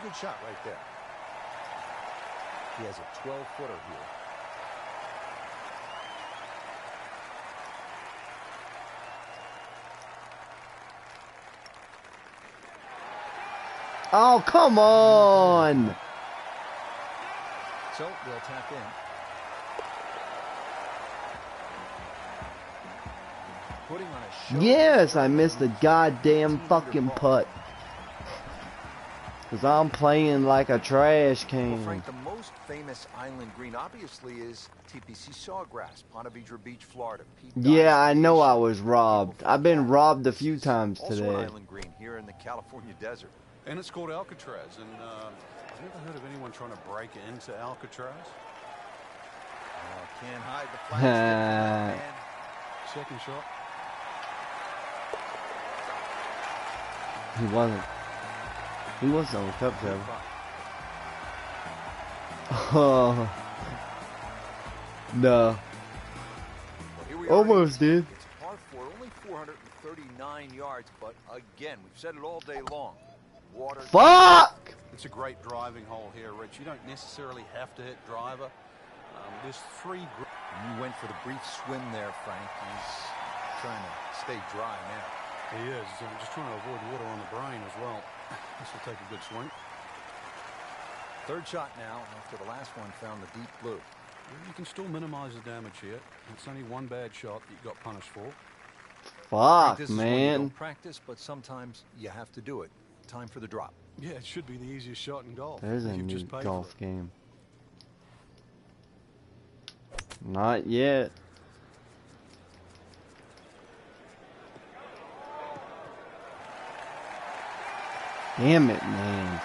good shot right there. He has a 12-footer here. Oh, come on. So they'll tap in. Putting on a show. Yes, I missed a goddamn fucking putt. Because I'm playing like a trash can. Well, Frank, the most famous island green obviously is TPC Sawgrass, Ponte Vedra Beach, Florida. Yeah, I know I was robbed. I've been robbed a few times also today. An island green here in the California desert. And it's called Alcatraz. And I've never heard of anyone trying to break into Alcatraz. Can't hide the flag. Second shot. He wasn't. He was on cup cover. Oh. No. Well, almost did. It's a par 4, only 439 yards, but again, we've said it all day long. Water. Fuck! It's a great driving hole here, Rich. You don't necessarily have to hit driver. There's three. And you went for the brief swim there, Frank. He's trying to stay dry now. He is. Just trying to avoid water on the brain as well. This will take a good swing. Third shot now after the last one found the deep blue. You can still minimize the damage here. It's only one bad shot that you got punished for. Fuck, This is when you man. don't practice, but sometimes you have to do it. Time for the drop. Yeah, it should be the easiest shot in golf. There's a You've new just paid golf for it. game. Not yet. Damn it, man. Good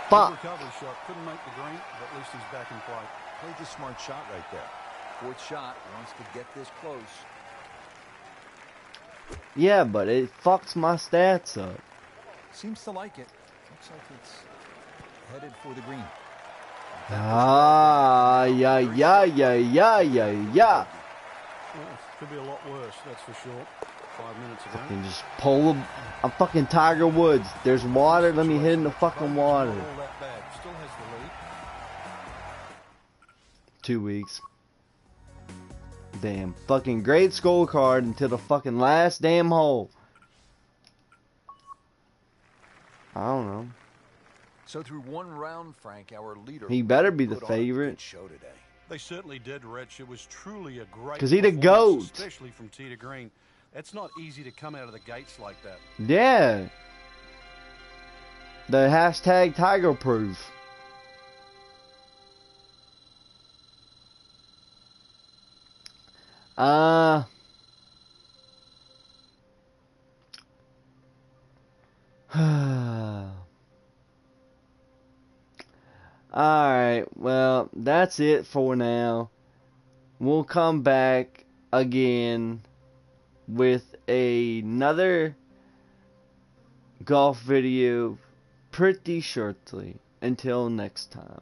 Fuck. recovery shot. Couldn't make the green, but at least he's back in play. Played the smart shot right there. Fourth shot, wants to get this close. Yeah, but it fucks my stats up. Seems to like it. Looks like it's headed for the green. Ah, yeah. Well, could be a lot worse, that's for sure. 5 minutes ago. And just pull him. I'm fucking Tiger Woods. There's water. Let me hit in the fucking water. Not all that bad. Still has the lead. 2 weeks. Damn. Fucking great scorecard until the fucking last damn hole. I don't know. So through one round, Frank, our leader. He better be the put on a favorite. good show today. They certainly did, Rich. It was truly a great 'Cause he the performance, GOAT. especially from tee to green. It's not easy to come out of the gates like that. Yeah. The hashtag Tiger proof. Alright, well, that's it for now. we'll come back again with another golf video pretty shortly. Until next time.